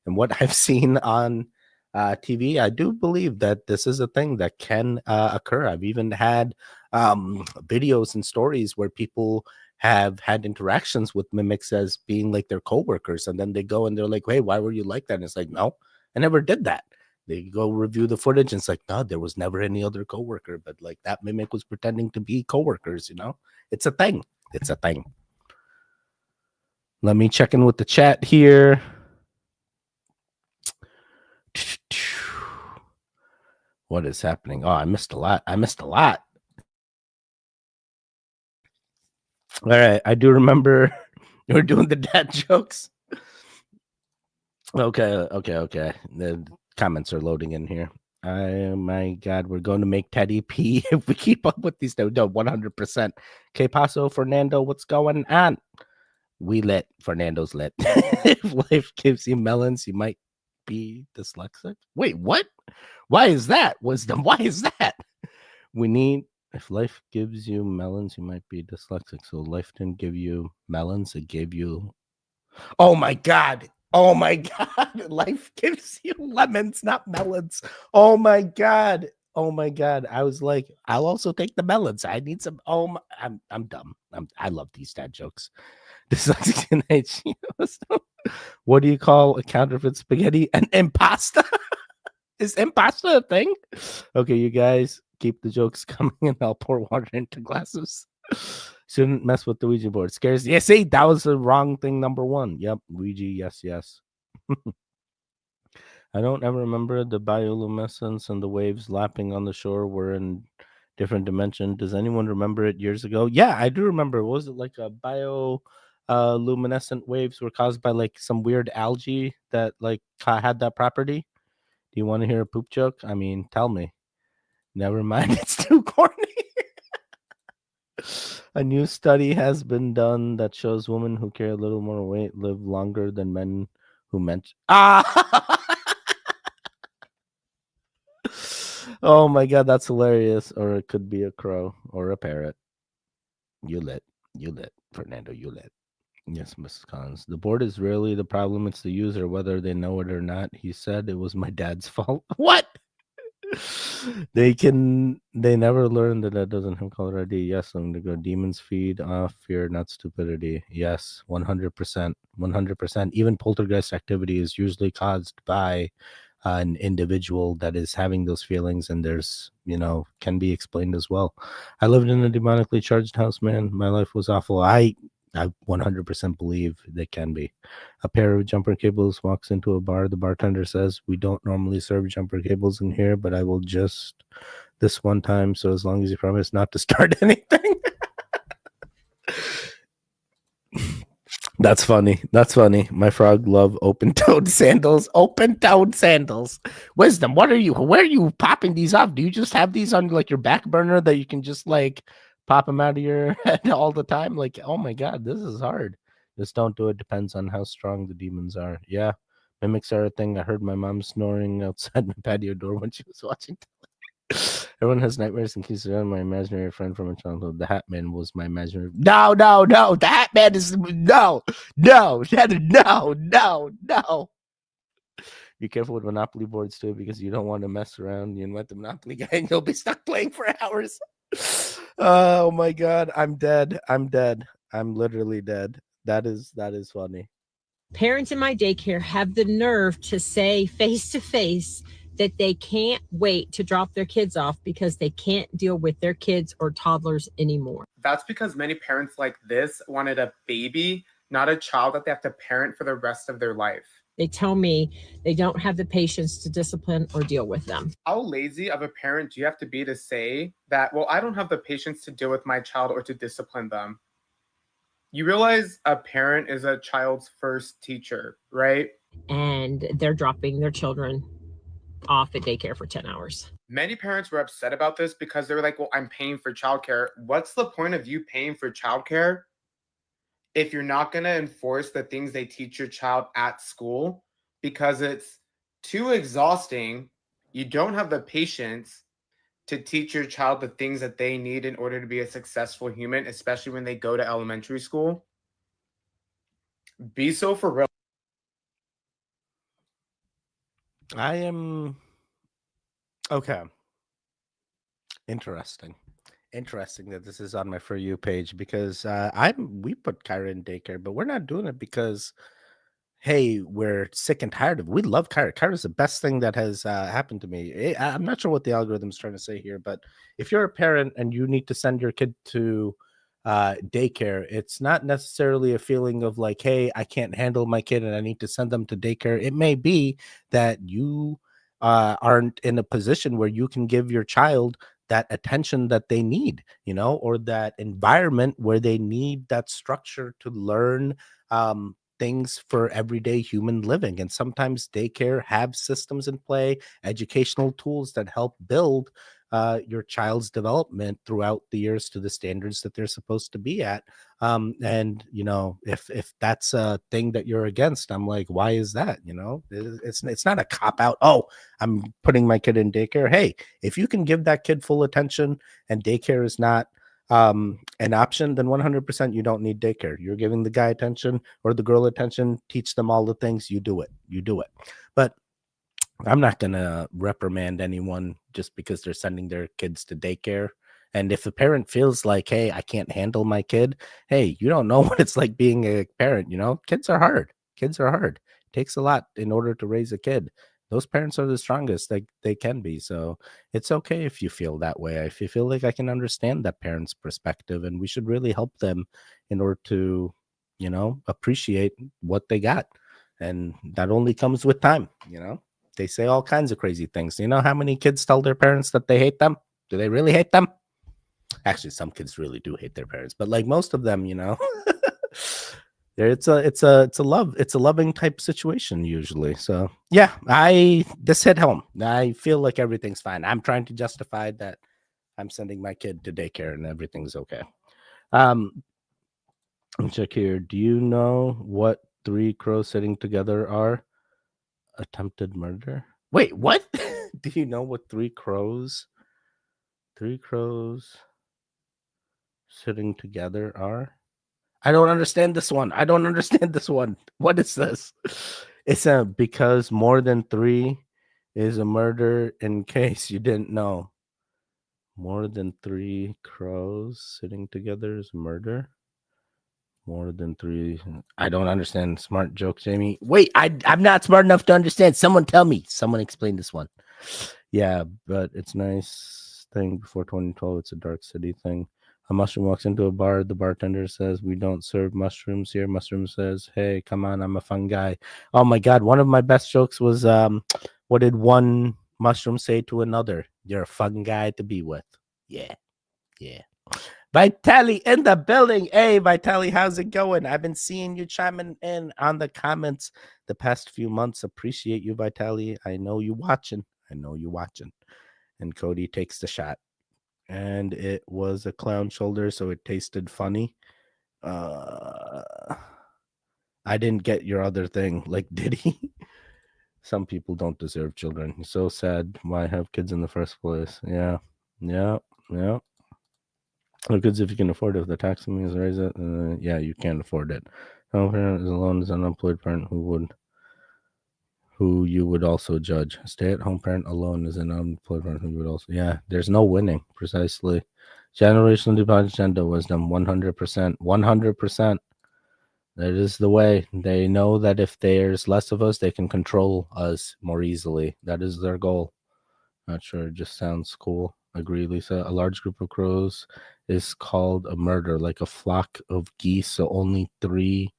and what I've seen on TV, I do believe that this is a thing that can occur. I've even had videos and stories where people have had interactions with mimics as being like their coworkers, and then they go and they're like, hey, why were you like that? And it's like, no, I never did that. They go review the footage and it's like, no, there was never any other coworker, but like that mimic was pretending to be coworkers, you know? It's a thing. It's a thing. Let me check in with the chat here. What is happening? Oh, I missed a lot. All right, I do remember you were doing the dad jokes. Okay. The comments are loading in here. Oh my God, we're going to make Teddy pee if we keep up with these. No, 100%. Que paso, Fernando? What's going on? We lit. Fernando's lit. If life gives you melons, you might be dyslexic. Wait, what? Why is that? Wisdom, why is that? We need, if life gives you melons, you might be dyslexic. So life didn't give you melons, it gave you... Oh my God. Life gives you lemons, not melons. Oh my God. I was like, I'll also take the melons. I need some. I'm dumb. I love these dad jokes. Dyslexic. What do you call a counterfeit spaghetti? An impasta? Is impasta a thing? Okay, you guys keep the jokes coming and I'll pour water into glasses. Shouldn't mess with the Ouija board. Scares. Yeah, see, that was the wrong thing. Number one. Yep, Ouija. Yes. I don't ever remember the bioluminescence and the waves lapping on the shore were in different dimension. Does anyone remember it years ago? Yeah, I do remember. Was it like a bioluminescent waves were caused by like some weird algae that like had that property? Do you want to hear a poop joke? I mean, tell me. Never mind. It's too corny. A new study has been done that shows women who carry a little more weight live longer than men who mention. Oh my God, that's hilarious. Or it could be a crow or a parrot. You lit, Fernando. You lit. Yes, Mrs. Collins. The board is rarely the problem. It's the user, whether they know it or not. He said it was my dad's fault. What? They never learn that doesn't have color ID. Yes, I'm gonna go. Demons feed off fear, not stupidity. Yes, 100%. Even poltergeist activity is usually caused by an individual that is having those feelings, and there's, can be explained as well. I lived in a demonically charged house, man. My life was awful. I 100% believe they can be. A pair of jumper cables walks into a bar. The bartender says, we don't normally serve jumper cables in here, but I will just this one time. So as long as you promise not to start anything. That's funny. My frog love open-toed sandals. Wisdom, where are you popping these off? Do you just have these on like your back burner that you can just like pop them out of your head all the time? Like, oh my God, this is hard. Just don't do it. Depends on how strong the demons are. Yeah, mimics are a thing. I heard my mom snoring outside my patio door when she was watching television. Everyone has nightmares and keeps around. My imaginary friend from a childhood. The Hat Man was my imaginary. No. The Hat Man is no. Be careful with Monopoly boards too, because you don't want to mess around. You invite the Monopoly guy and you'll be stuck playing for hours. Oh my God, I'm dead. I'm literally dead. That is funny. Parents in my daycare have the nerve to say face to face that they can't wait to drop their kids off because they can't deal with their kids or toddlers anymore. That's because many parents like this wanted a baby, not a child that they have to parent for the rest of their life. They tell me they don't have the patience to discipline or deal with them. How lazy of a parent do you have to be to say that, well, I don't have the patience to deal with my child or to discipline them? You realize a parent is a child's first teacher, right? And they're dropping their children off at daycare for 10 hours. Many parents were upset about this because they were like, well, I'm paying for childcare. What's the point of you paying for childcare if you're not going to enforce the things they teach your child at school? Because it's too exhausting. You don't have the patience to teach your child the things that they need in order to be a successful human, especially when they go to elementary school. Be so for real. I am okay. Interesting that this is on my For You page because we put Kyra in daycare, but we're not doing it because hey, we're sick and tired of it. We love Kyra. Kyra's the best thing that has happened to me. I'm not sure what the algorithm's trying to say here, but if you're a parent and you need to send your kid to daycare, it's not necessarily a feeling of like, hey, I can't handle my kid and I need to send them to daycare. It may be that you aren't in a position where you can give your child that attention that they need, or that environment where they need that structure to learn things for everyday human living. And sometimes daycare have systems in play, educational tools that help build your child's development throughout the years to the standards that they're supposed to be at. And if that's a thing that you're against, I'm like, why is that? It's not a cop out. Oh, I'm putting my kid in daycare. Hey, if you can give that kid full attention and daycare is not an option, then 100% you don't need daycare. You're giving the guy attention or the girl attention, teach them all the things, you do it. But I'm not going to reprimand anyone just because they're sending their kids to daycare. And if a parent feels like, hey, I can't handle my kid, hey, you don't know what it's like being a parent. Kids are hard. It takes a lot in order to raise a kid. Those parents are the strongest they can be. So it's okay if you feel that way. If you feel like I can understand that parent's perspective, and we should really help them in order to, appreciate what they got. And that only comes with time, They say all kinds of crazy things. You know how many kids tell their parents that they hate them? Do they really hate them? Actually, some kids really do hate their parents, but like most of them, it's a loving type situation usually. So yeah, this hit home. I feel like everything's fine. I'm trying to justify that I'm sending my kid to daycare and everything's okay. Let me check here. Do you know what 3 crows sitting together are? Attempted murder. Wait, what? Do you know what 3 crows sitting together are? I don't understand this one. What is this? It's because more than 3 is a murder, in case you didn't know. More than 3 crows sitting together is murder. More than 3. I don't understand. Smart joke, Jamie. Wait, I'm not smart enough to understand. Someone tell me. Someone explain this one. Yeah, but it's nice thing before 2012. It's a dark city thing. A mushroom walks into a bar. The bartender says, "We don't serve mushrooms here." Mushroom says, "Hey, come on, I'm a fun guy." Oh my God. One of my best jokes was, what did one mushroom say to another? "You're a fun guy to be with." Yeah. Vitali in the building. Hey, Vitali, how's it going? I've been seeing you chiming in on the comments the past few months. Appreciate you, Vitali. I know you watching. And Cody takes the shot. And it was a clown shoulder, so it tasted funny. I didn't get your other thing. Like, did he? Some people don't deserve children. It's so sad. Why have kids in the first place? Yeah. Look, kids, if you can afford it, if the tax means raise it, yeah, you can't afford it. Home parent is alone as an unemployed parent who you would also judge. Stay-at-home parent alone is an unemployed parent who you would also. Yeah, there's no winning. Precisely. Generational deposit agenda wisdom. 100%. That is the way. They know that if there's less of us, they can control us more easily. That is their goal. Not sure. It just sounds cool. Agree, Lisa. A large group of crows is called a murder, like a flock of geese. So only 3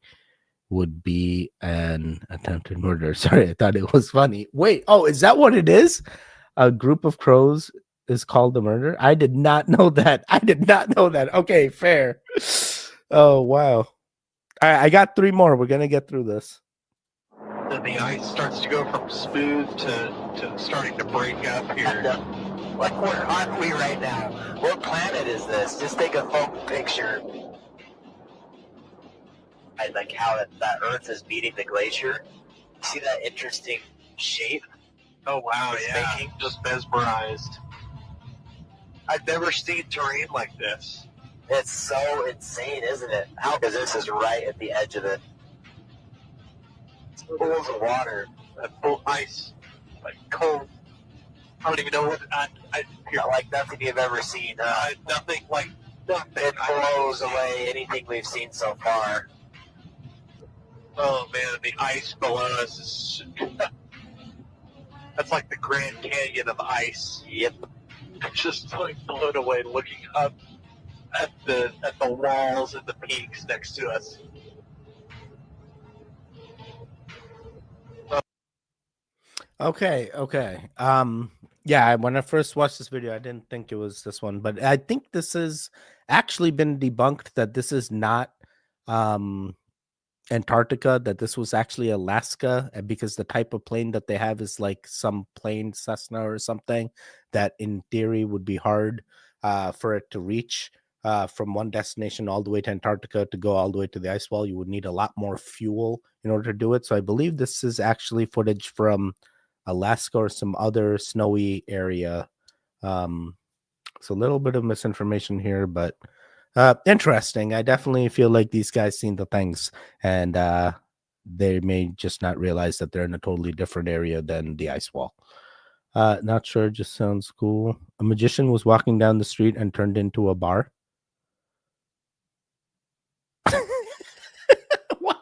would be an attempted murder. Sorry, I thought it was funny. Wait, oh, is that what it is? A group of crows is called a murder? I did not know that. I did not know that. Okay, fair. Oh, wow. All right, I got 3 more. We're going to get through this. Then the ice starts to go from smooth to starting to break up here. Like, where are we right now? What planet is this? Just take a photo picture. I like how that Earth is meeting the glacier. See that interesting shape? Oh wow, yeah. Just mesmerized. I've never seen terrain like this. It's so insane, isn't it? How? Because this is right at the edge of it. Pools of water, full ice, like cold. I don't even know what not like nothing you've ever seen. Nothing like nothing. It blows away anything we've seen so far. Oh man, the ice below us is that's like the Grand Canyon of ice. Yep. Just like blown away looking up at the walls and the peaks next to us. Okay. Yeah, when I first watched this video, I didn't think it was this one, but I think this has actually been debunked that this is not Antarctica, that this was actually Alaska, because the type of plane that they have is like some plane Cessna or something that in theory would be hard for it to reach from one destination all the way to Antarctica to go all the way to the ice wall. You would need a lot more fuel in order to do it. So I believe this is actually footage from Alaska or some other snowy area. It's a little bit of misinformation here, but interesting. I definitely feel like these guys seen the things, and they may just not realize that they're in a totally different area than the ice wall. Not sure, just sounds cool. A magician was walking down the street and turned into a bar. What?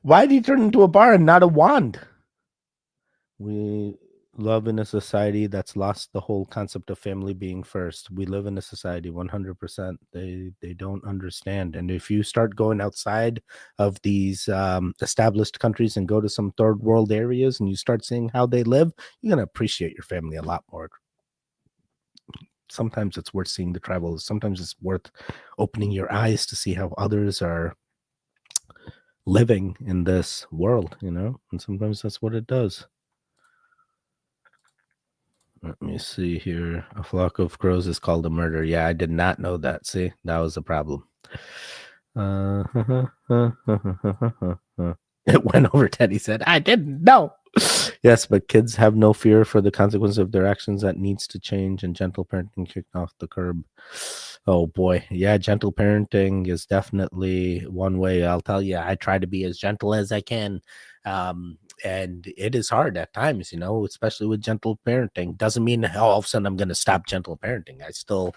Why did he turn into a bar and not a wand? We live in a society that's lost the whole concept of family being first. We live in a society 100%. They don't understand. And if you start going outside of these established countries and go to some third world areas and you start seeing how they live, you're going to appreciate your family a lot more. Sometimes it's worth seeing the travel. Sometimes it's worth opening your eyes to see how others are living in this world, and sometimes that's what it does. Let me see here. A flock of crows is called a murder. Yeah, I did not know that. See, that was the problem. It went over, Teddy said. I didn't know. Yes, but kids have no fear for the consequences of their actions. That needs to change, and gentle parenting kicked off the curb. Oh boy. Yeah, gentle parenting is definitely one way. I'll tell you, I try to be as gentle as I can. And it is hard at times, especially with gentle parenting. Doesn't mean all of a sudden I'm going to stop gentle parenting. I still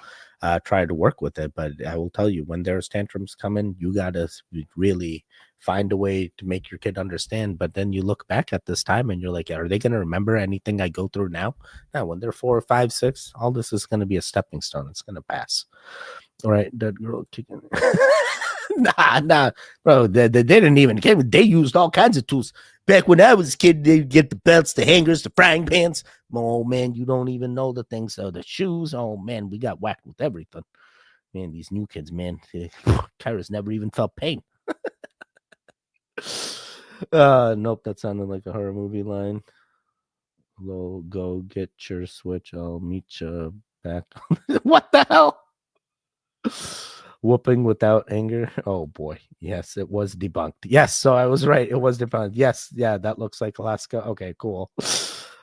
try to work with it, but I will tell you, when there's tantrums coming, you got to really find a way to make your kid understand. But then you look back at this time and you're like, are they going to remember anything I go through now? Now, when they're 4 or 5, 6, all this is going to be a stepping stone. It's going to pass. All right, that girl kicking. Nah, bro. They didn't even care. They used all kinds of tools. Back when I was a kid, they'd get the belts, the hangers, the frying pans. Oh, man, you don't even know the things. The shoes. Oh, man, we got whacked with everything. Man, these new kids, man. Kyra's never even felt pain. Nope, that sounded like a horror movie line. Go get your Switch. I'll meet you back. What the hell? Whooping without anger. Oh boy. Yes, it was debunked. Yes, so I was right. It was debunked. Yes, yeah, that looks like Alaska. Okay, cool.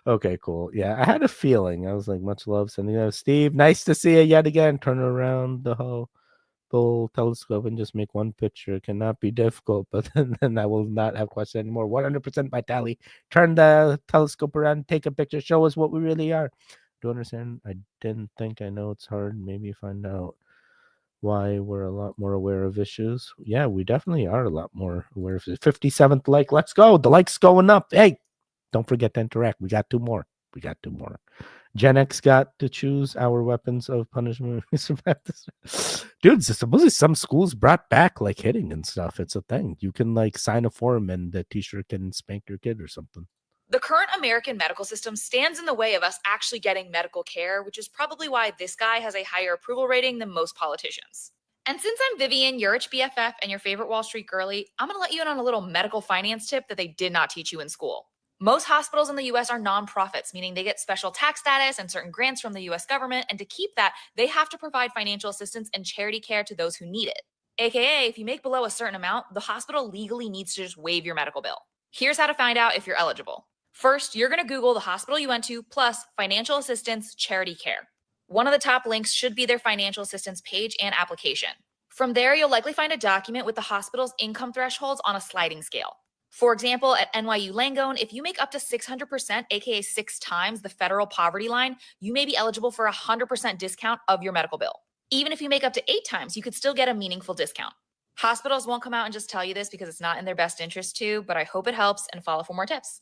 Okay, cool. Yeah, I had a feeling. I was like, much love, sending out. Steve, nice to see you yet again. Turn around the whole telescope and just make one picture. It cannot be difficult, but then I will not have questions anymore. 100% vitality. Turn the telescope around, take a picture, show us what we really are. Do you understand? I didn't think I know it's hard. Maybe find out. why we're a lot more aware of issues. Yeah, we definitely are a lot more aware of it. 57th like. Let's go. The likes going up. Hey, don't forget to interact. We got 2 more. Gen X got to choose our weapons of punishment. Dude, supposedly some schools brought back like hitting and stuff. It's a thing. You can like sign a form and the teacher can spank your kid or something. The current American medical system stands in the way of us actually getting medical care, which is probably why this guy has a higher approval rating than most politicians. And since I'm Vivian, your rich BFF, and your favorite Wall Street girly, I'm going to let you in on a little medical finance tip that they did not teach you in school. Most hospitals in the US are nonprofits, meaning they get special tax status and certain grants from the US government. And to keep that, they have to provide financial assistance and charity care to those who need it. AKA, if you make below a certain amount, the hospital legally needs to just waive your medical bill. Here's how to find out if you're eligible. First, you're going to Google the hospital you went to plus financial assistance charity care. One of the top links should be their financial assistance page and application. From there, you'll likely find a document with the hospital's income thresholds on a sliding scale. For example, at NYU Langone, if you make up to 600%, aka 6 times the federal poverty line, you may be eligible for a 100% discount of your medical bill. Even if you make up to 8 times, you could still get a meaningful discount. Hospitals won't come out and just tell you this because it's not in their best interest to, but I hope it helps, and follow for more tips.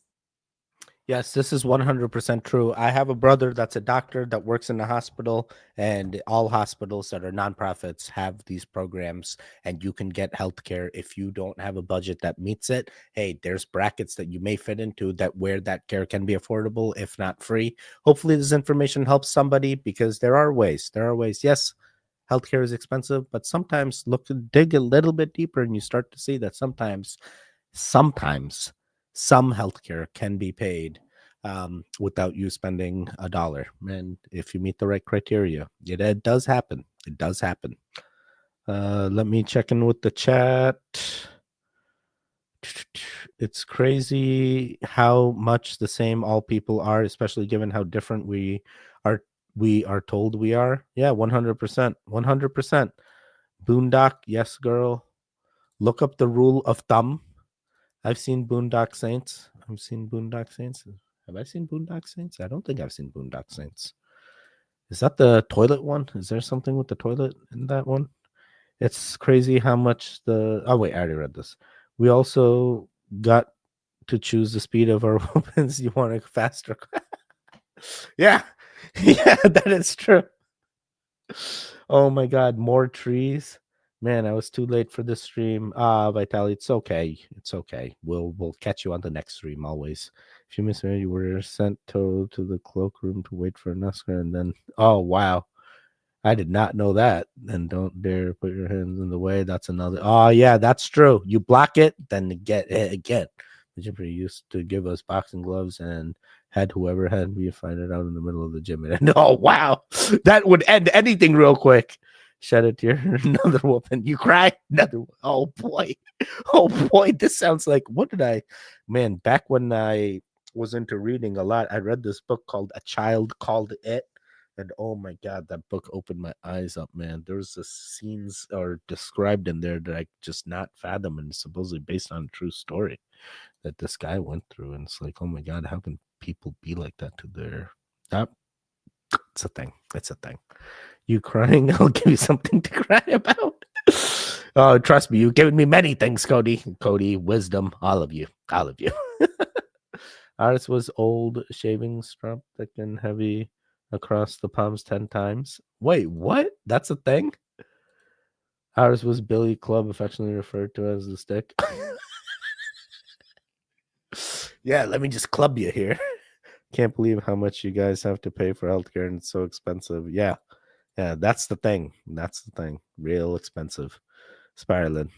Yes, this is 100% true. I have a brother that's a doctor that works in a hospital, and all hospitals that are nonprofits have these programs, and you can get healthcare if you don't have a budget that meets it. Hey, there's brackets that you may fit into that where that care can be affordable, if not free. Hopefully this information helps somebody, because there are ways. Yes, healthcare is expensive, but sometimes dig a little bit deeper and you start to see that sometimes some healthcare can be paid without you spending $1. And if you meet the right criteria, it does happen. Let me check in with the chat. It's crazy how much the same all people are, especially given how different we are told we are. Yeah, 100%. Boondock, yes, girl. Look up the rule of thumb. I've seen Boondock Saints. Have I seen Boondock Saints? I don't think I've seen Boondock Saints. Is that the toilet one? Is there something with the toilet in that one? It's crazy how much oh wait, I already read this. We also got to choose the speed of our weapons. You want a faster? Yeah, that is true. Oh my God, more trees. Man, I was too late for this stream. Vitaly, it's okay. We'll catch you on the next stream always. If you miss me, you were sent to the cloakroom to wait for Nusker, and then wow. I did not know that. And don't dare put your hands in the way. That's another. Oh yeah, that's true. You block it, then get it again. The gym used to give us boxing gloves and had whoever had me find it out in the middle of the gym. And oh wow, that would end anything real quick. Shed a tear, another whooping. You cry, another. Oh boy, this sounds like man, back when I was into reading a lot, I read this book called A Child Called It. And oh my God, that book opened my eyes up, man. There's the scenes are described in there that I just not fathom, and it's supposedly based on a true story that this guy went through. And it's like, oh my God, how can people be like that to their it's a thing. You crying? I'll give you something to cry about. Oh, trust me, you've given me many things, Cody, wisdom, all of you. Ours was old shaving strap, thick and heavy across the palms 10 times. Wait, what? That's a thing? Ours was Billy Club, affectionately referred to as the stick. Yeah, let me just club you here. Can't believe how much you guys have to pay for healthcare, and it's so expensive. Yeah, that's the thing. Real expensive. Spiraling.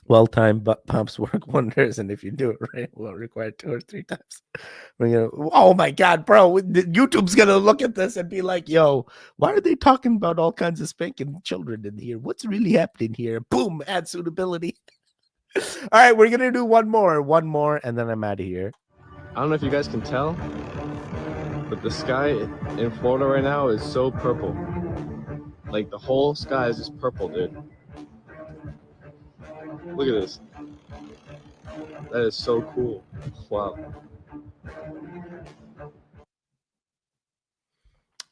Well-timed butt pumps work wonders, and if you do it right, it will require 2 or 3 times. Oh my God, bro! YouTube's gonna look at this and be like, "Yo, why are they talking about all kinds of spanking children in here? What's really happening here?" Boom! Add suitability. All right, we're gonna do one more, and then I'm out of here. I don't know if you guys can tell, but the sky in Florida right now is so purple. Like the whole sky is just purple, dude. Look at this. That is so cool. Wow.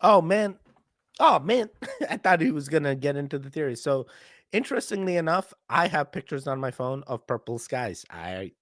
Oh man, Oh man, I thought he was gonna get into the theory. So, interestingly enough, I have pictures on my phone of purple skies. I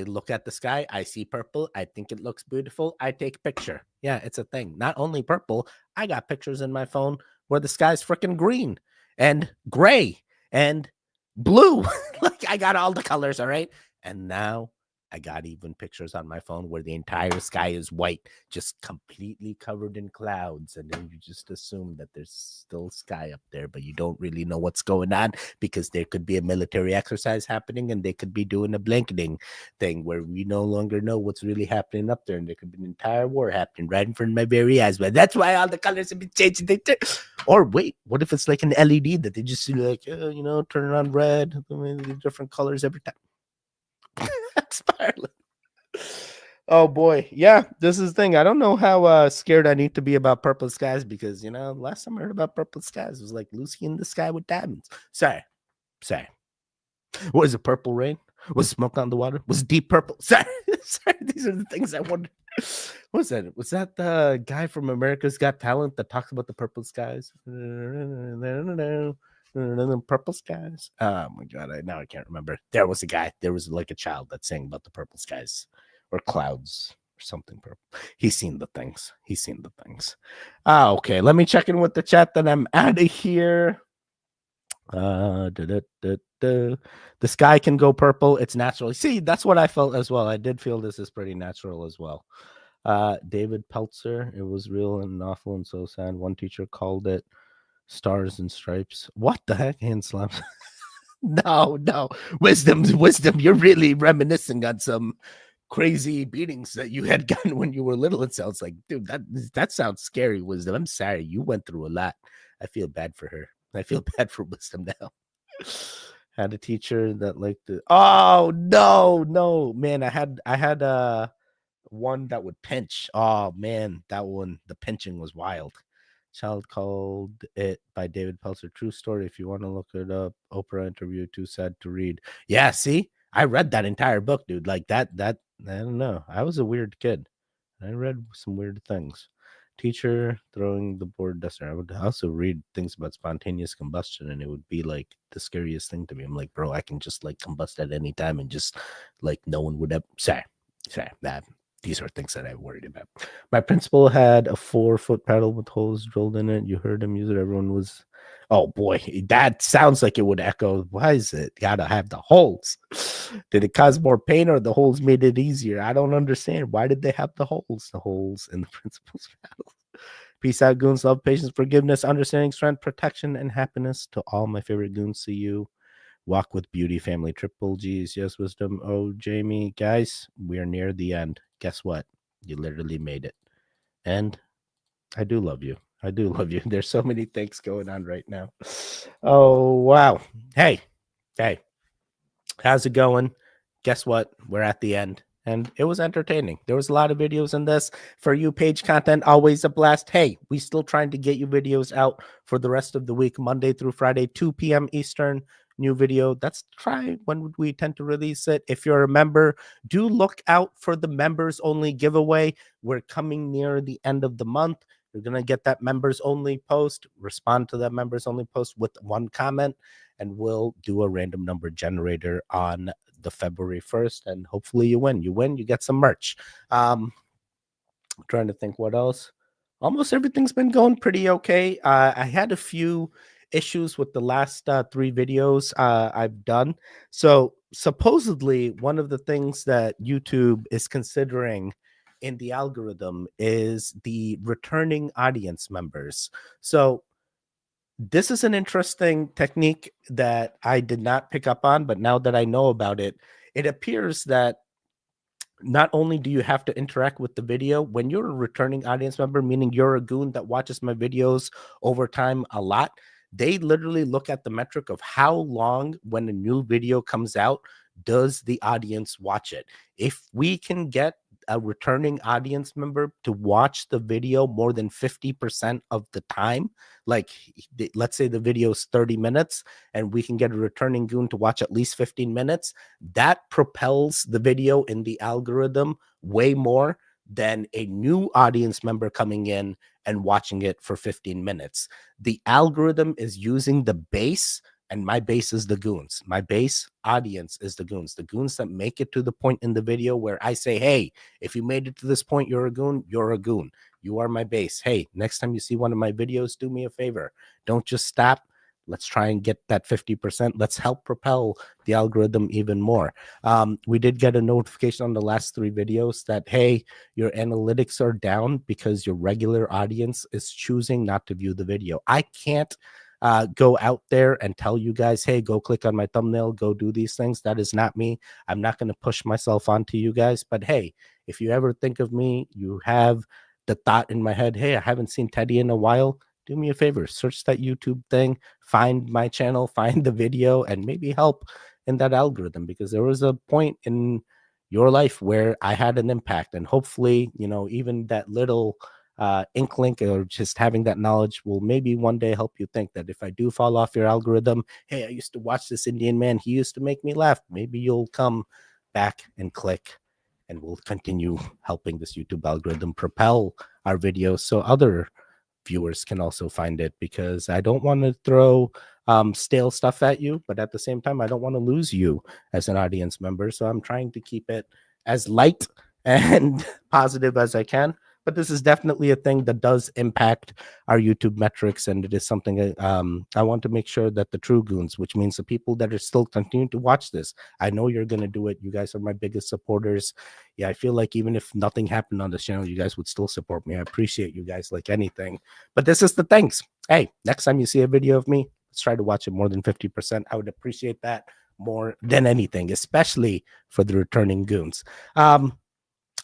look at the sky, I see purple, I think it looks beautiful, I take a picture. Yeah, it's a thing. Not only purple, I got pictures in my phone where the sky's freaking green and gray and blue. Like I got all the colors, all right? And now I got even pictures on my phone where the entire sky is white, just completely covered in clouds. And then you just assume that there's still sky up there, but you don't really know what's going on because there could be a military exercise happening and they could be doing a blanketing thing where we no longer know what's really happening up there. And there could be an entire war happening right in front of my very eyes. But that's why all the colors have been changing. Or wait, what if it's like an LED that they just like, turn it on red, different colors every time? Spiraling. Oh boy, yeah, this is the thing. I don't know how scared I need to be about purple skies because last time I heard about purple skies was like Lucy in the Sky with Diamonds. Sorry. Was it purple rain? Was smoke on the water? Was deep purple? Sorry, these are the things I wonder. What was that? Was that the guy from America's Got Talent that talks about the purple skies? Purple skies. Oh my god! Now I can't remember. There was a guy. There was like a child that sang about the purple skies or clouds or something purple. He's seen the things. Okay, let me check in with the chat. Then I'm out of here. The sky can go purple. It's natural. See, that's what I felt as well. I did feel this is pretty natural as well. David Peltzer. It was real and awful and so sad. One teacher called it Stars and Stripes. What the heck? Hand slams. No. Wisdom. You're really reminiscing on some crazy beatings that you had gotten when you were little. It sounds like, dude, that sounds scary, Wisdom. I'm sorry. You went through a lot. I feel bad for her. I feel bad for Wisdom now. Had a teacher that liked to. Oh no, man. I had one that would pinch. Oh man, that one, the pinching was wild. Child Called It by David Peltzer. True story. If you want to look it up, Oprah interview, too sad to read. Yeah, see, I read that entire book, dude. Like that. I don't know. I was a weird kid. I read some weird things. Teacher throwing the board duster. I would also read things about spontaneous combustion, and it would be like the scariest thing to me. I'm like, bro, I can just like combust at any time, and just like no one would ever say that. These are things that I worried about. My principal had a 4-foot paddle with holes drilled in it. You heard him use it. Everyone was, oh boy, that sounds like it would echo. Why is it gotta have the holes? Did it cause more pain or the holes made it easier? I don't understand. Why did they have the holes? The holes in the principal's paddle. Peace out, goons. Love, patience, forgiveness, understanding, strength, protection, and happiness to all my favorite goons. See you. Walk with beauty, family. Triple G's. Yes, Wisdom. Oh, Jamie. Guys, we are near the end. Guess what? You literally made it. And I do love you. There's so many things going on right now. Oh, wow. Hey. How's it going? Guess what? We're at the end. And it was entertaining. There was a lot of videos in this. For you, page content, always a blast. Hey, we still trying to get you videos out for the rest of the week, Monday through Friday, 2 p.m. Eastern. New video. That's try when would we tend to release it. If you're a member, do look out for the members only giveaway. We're coming near the end of the month. You're gonna get that members only post. Respond to that members only post with one comment, and we'll do a random number generator on the February 1st, and hopefully you win. You get some merch. I'm trying to think what else. Almost everything's been going pretty okay. I had a few issues with the last 3 videos I've done. So supposedly one of the things that YouTube is considering in the algorithm is the returning audience members. So this is an interesting technique that I did not pick up on, but now that I know about it, it appears that not only do you have to interact with the video, when you're a returning audience member, meaning you're a goon that watches my videos over time a lot, they literally look at the metric of how long when a new video comes out does the audience watch it. If we can get a returning audience member to watch the video more than 50% of the time, like let's say the video is 30 minutes and we can get a returning goon to watch at least 15 minutes, that propels the video in the algorithm way more than a new audience member coming in and watching it for 15 minutes. The algorithm is using the base, and my base is the goons. My base audience is the goons that make it to the point in the video where I say, hey, if you made it to this point, you're a goon. You're a goon. You are my base. Hey, next time you see one of my videos, do me a favor. Don't just stop. Let's try and get that 50%. Let's help propel the algorithm even more. We did get a notification on the last 3 videos that, hey, your analytics are down because your regular audience is choosing not to view the video. I can't go out there and tell you guys, hey, go click on my thumbnail, go do these things. That is not me. I'm not going to push myself onto you guys. But hey, if you ever think of me, you have the thought in my head, hey, I haven't seen Teddy in a while. Do me a favor, search that YouTube thing, find my channel, find the video, and maybe help in that algorithm, because there was a point in your life where I had an impact, and hopefully, even that little inkling or just having that knowledge will maybe one day help you think that if I do fall off your algorithm, hey, I used to watch this Indian man, he used to make me laugh. Maybe you'll come back and click, and we'll continue helping this YouTube algorithm propel our videos so other viewers can also find it, because I don't want to throw stale stuff at you, but at the same time, I don't want to lose you as an audience member. So I'm trying to keep it as light and positive as I can. But this is definitely a thing that does impact our YouTube metrics, and it is something I want to make sure that the true goons, which means the people that are still continuing to watch this, I know you're going to do it. You guys are my biggest supporters. Yeah, I feel like even if nothing happened on this channel, you guys would still support me. I appreciate you guys like anything. But this is the things. Hey, next time you see a video of me, let's try to watch it more than 50%. I would appreciate that more than anything, especially for the returning goons.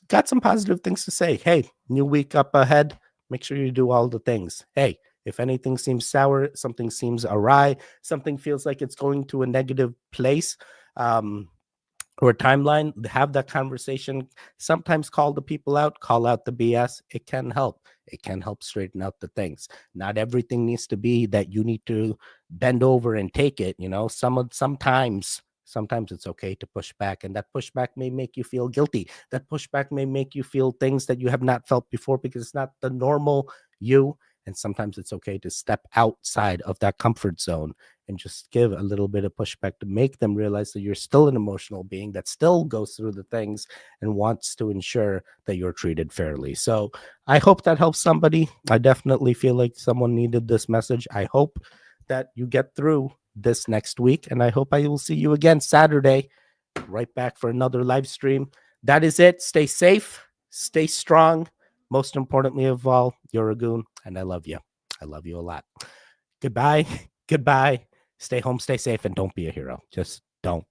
Got some positive things to say. Hey, new week up ahead. Make sure you do all the things. Hey, if anything seems sour, something seems awry, something feels like it's going to a negative place, or timeline, have that conversation. Sometimes call the people out, call out the BS. It can help. It can help straighten out the things. Not everything needs to be that you need to bend over and take it. Sometimes it's okay to push back, and that pushback may make you feel guilty. That pushback may make you feel things that you have not felt before, because it's not the normal you. And sometimes it's okay to step outside of that comfort zone and just give a little bit of pushback to make them realize that you're still an emotional being that still goes through the things and wants to ensure that you're treated fairly. So I hope that helps somebody. I definitely feel like someone needed this message. I hope that you get through this next week, and I hope I will see you again Saturday, right back for another live stream. That is it. Stay safe, stay strong. Most importantly of all, you're a goon, and I love you. I love you a lot. Goodbye. Goodbye. Stay home, stay safe, and don't be a hero. Just don't.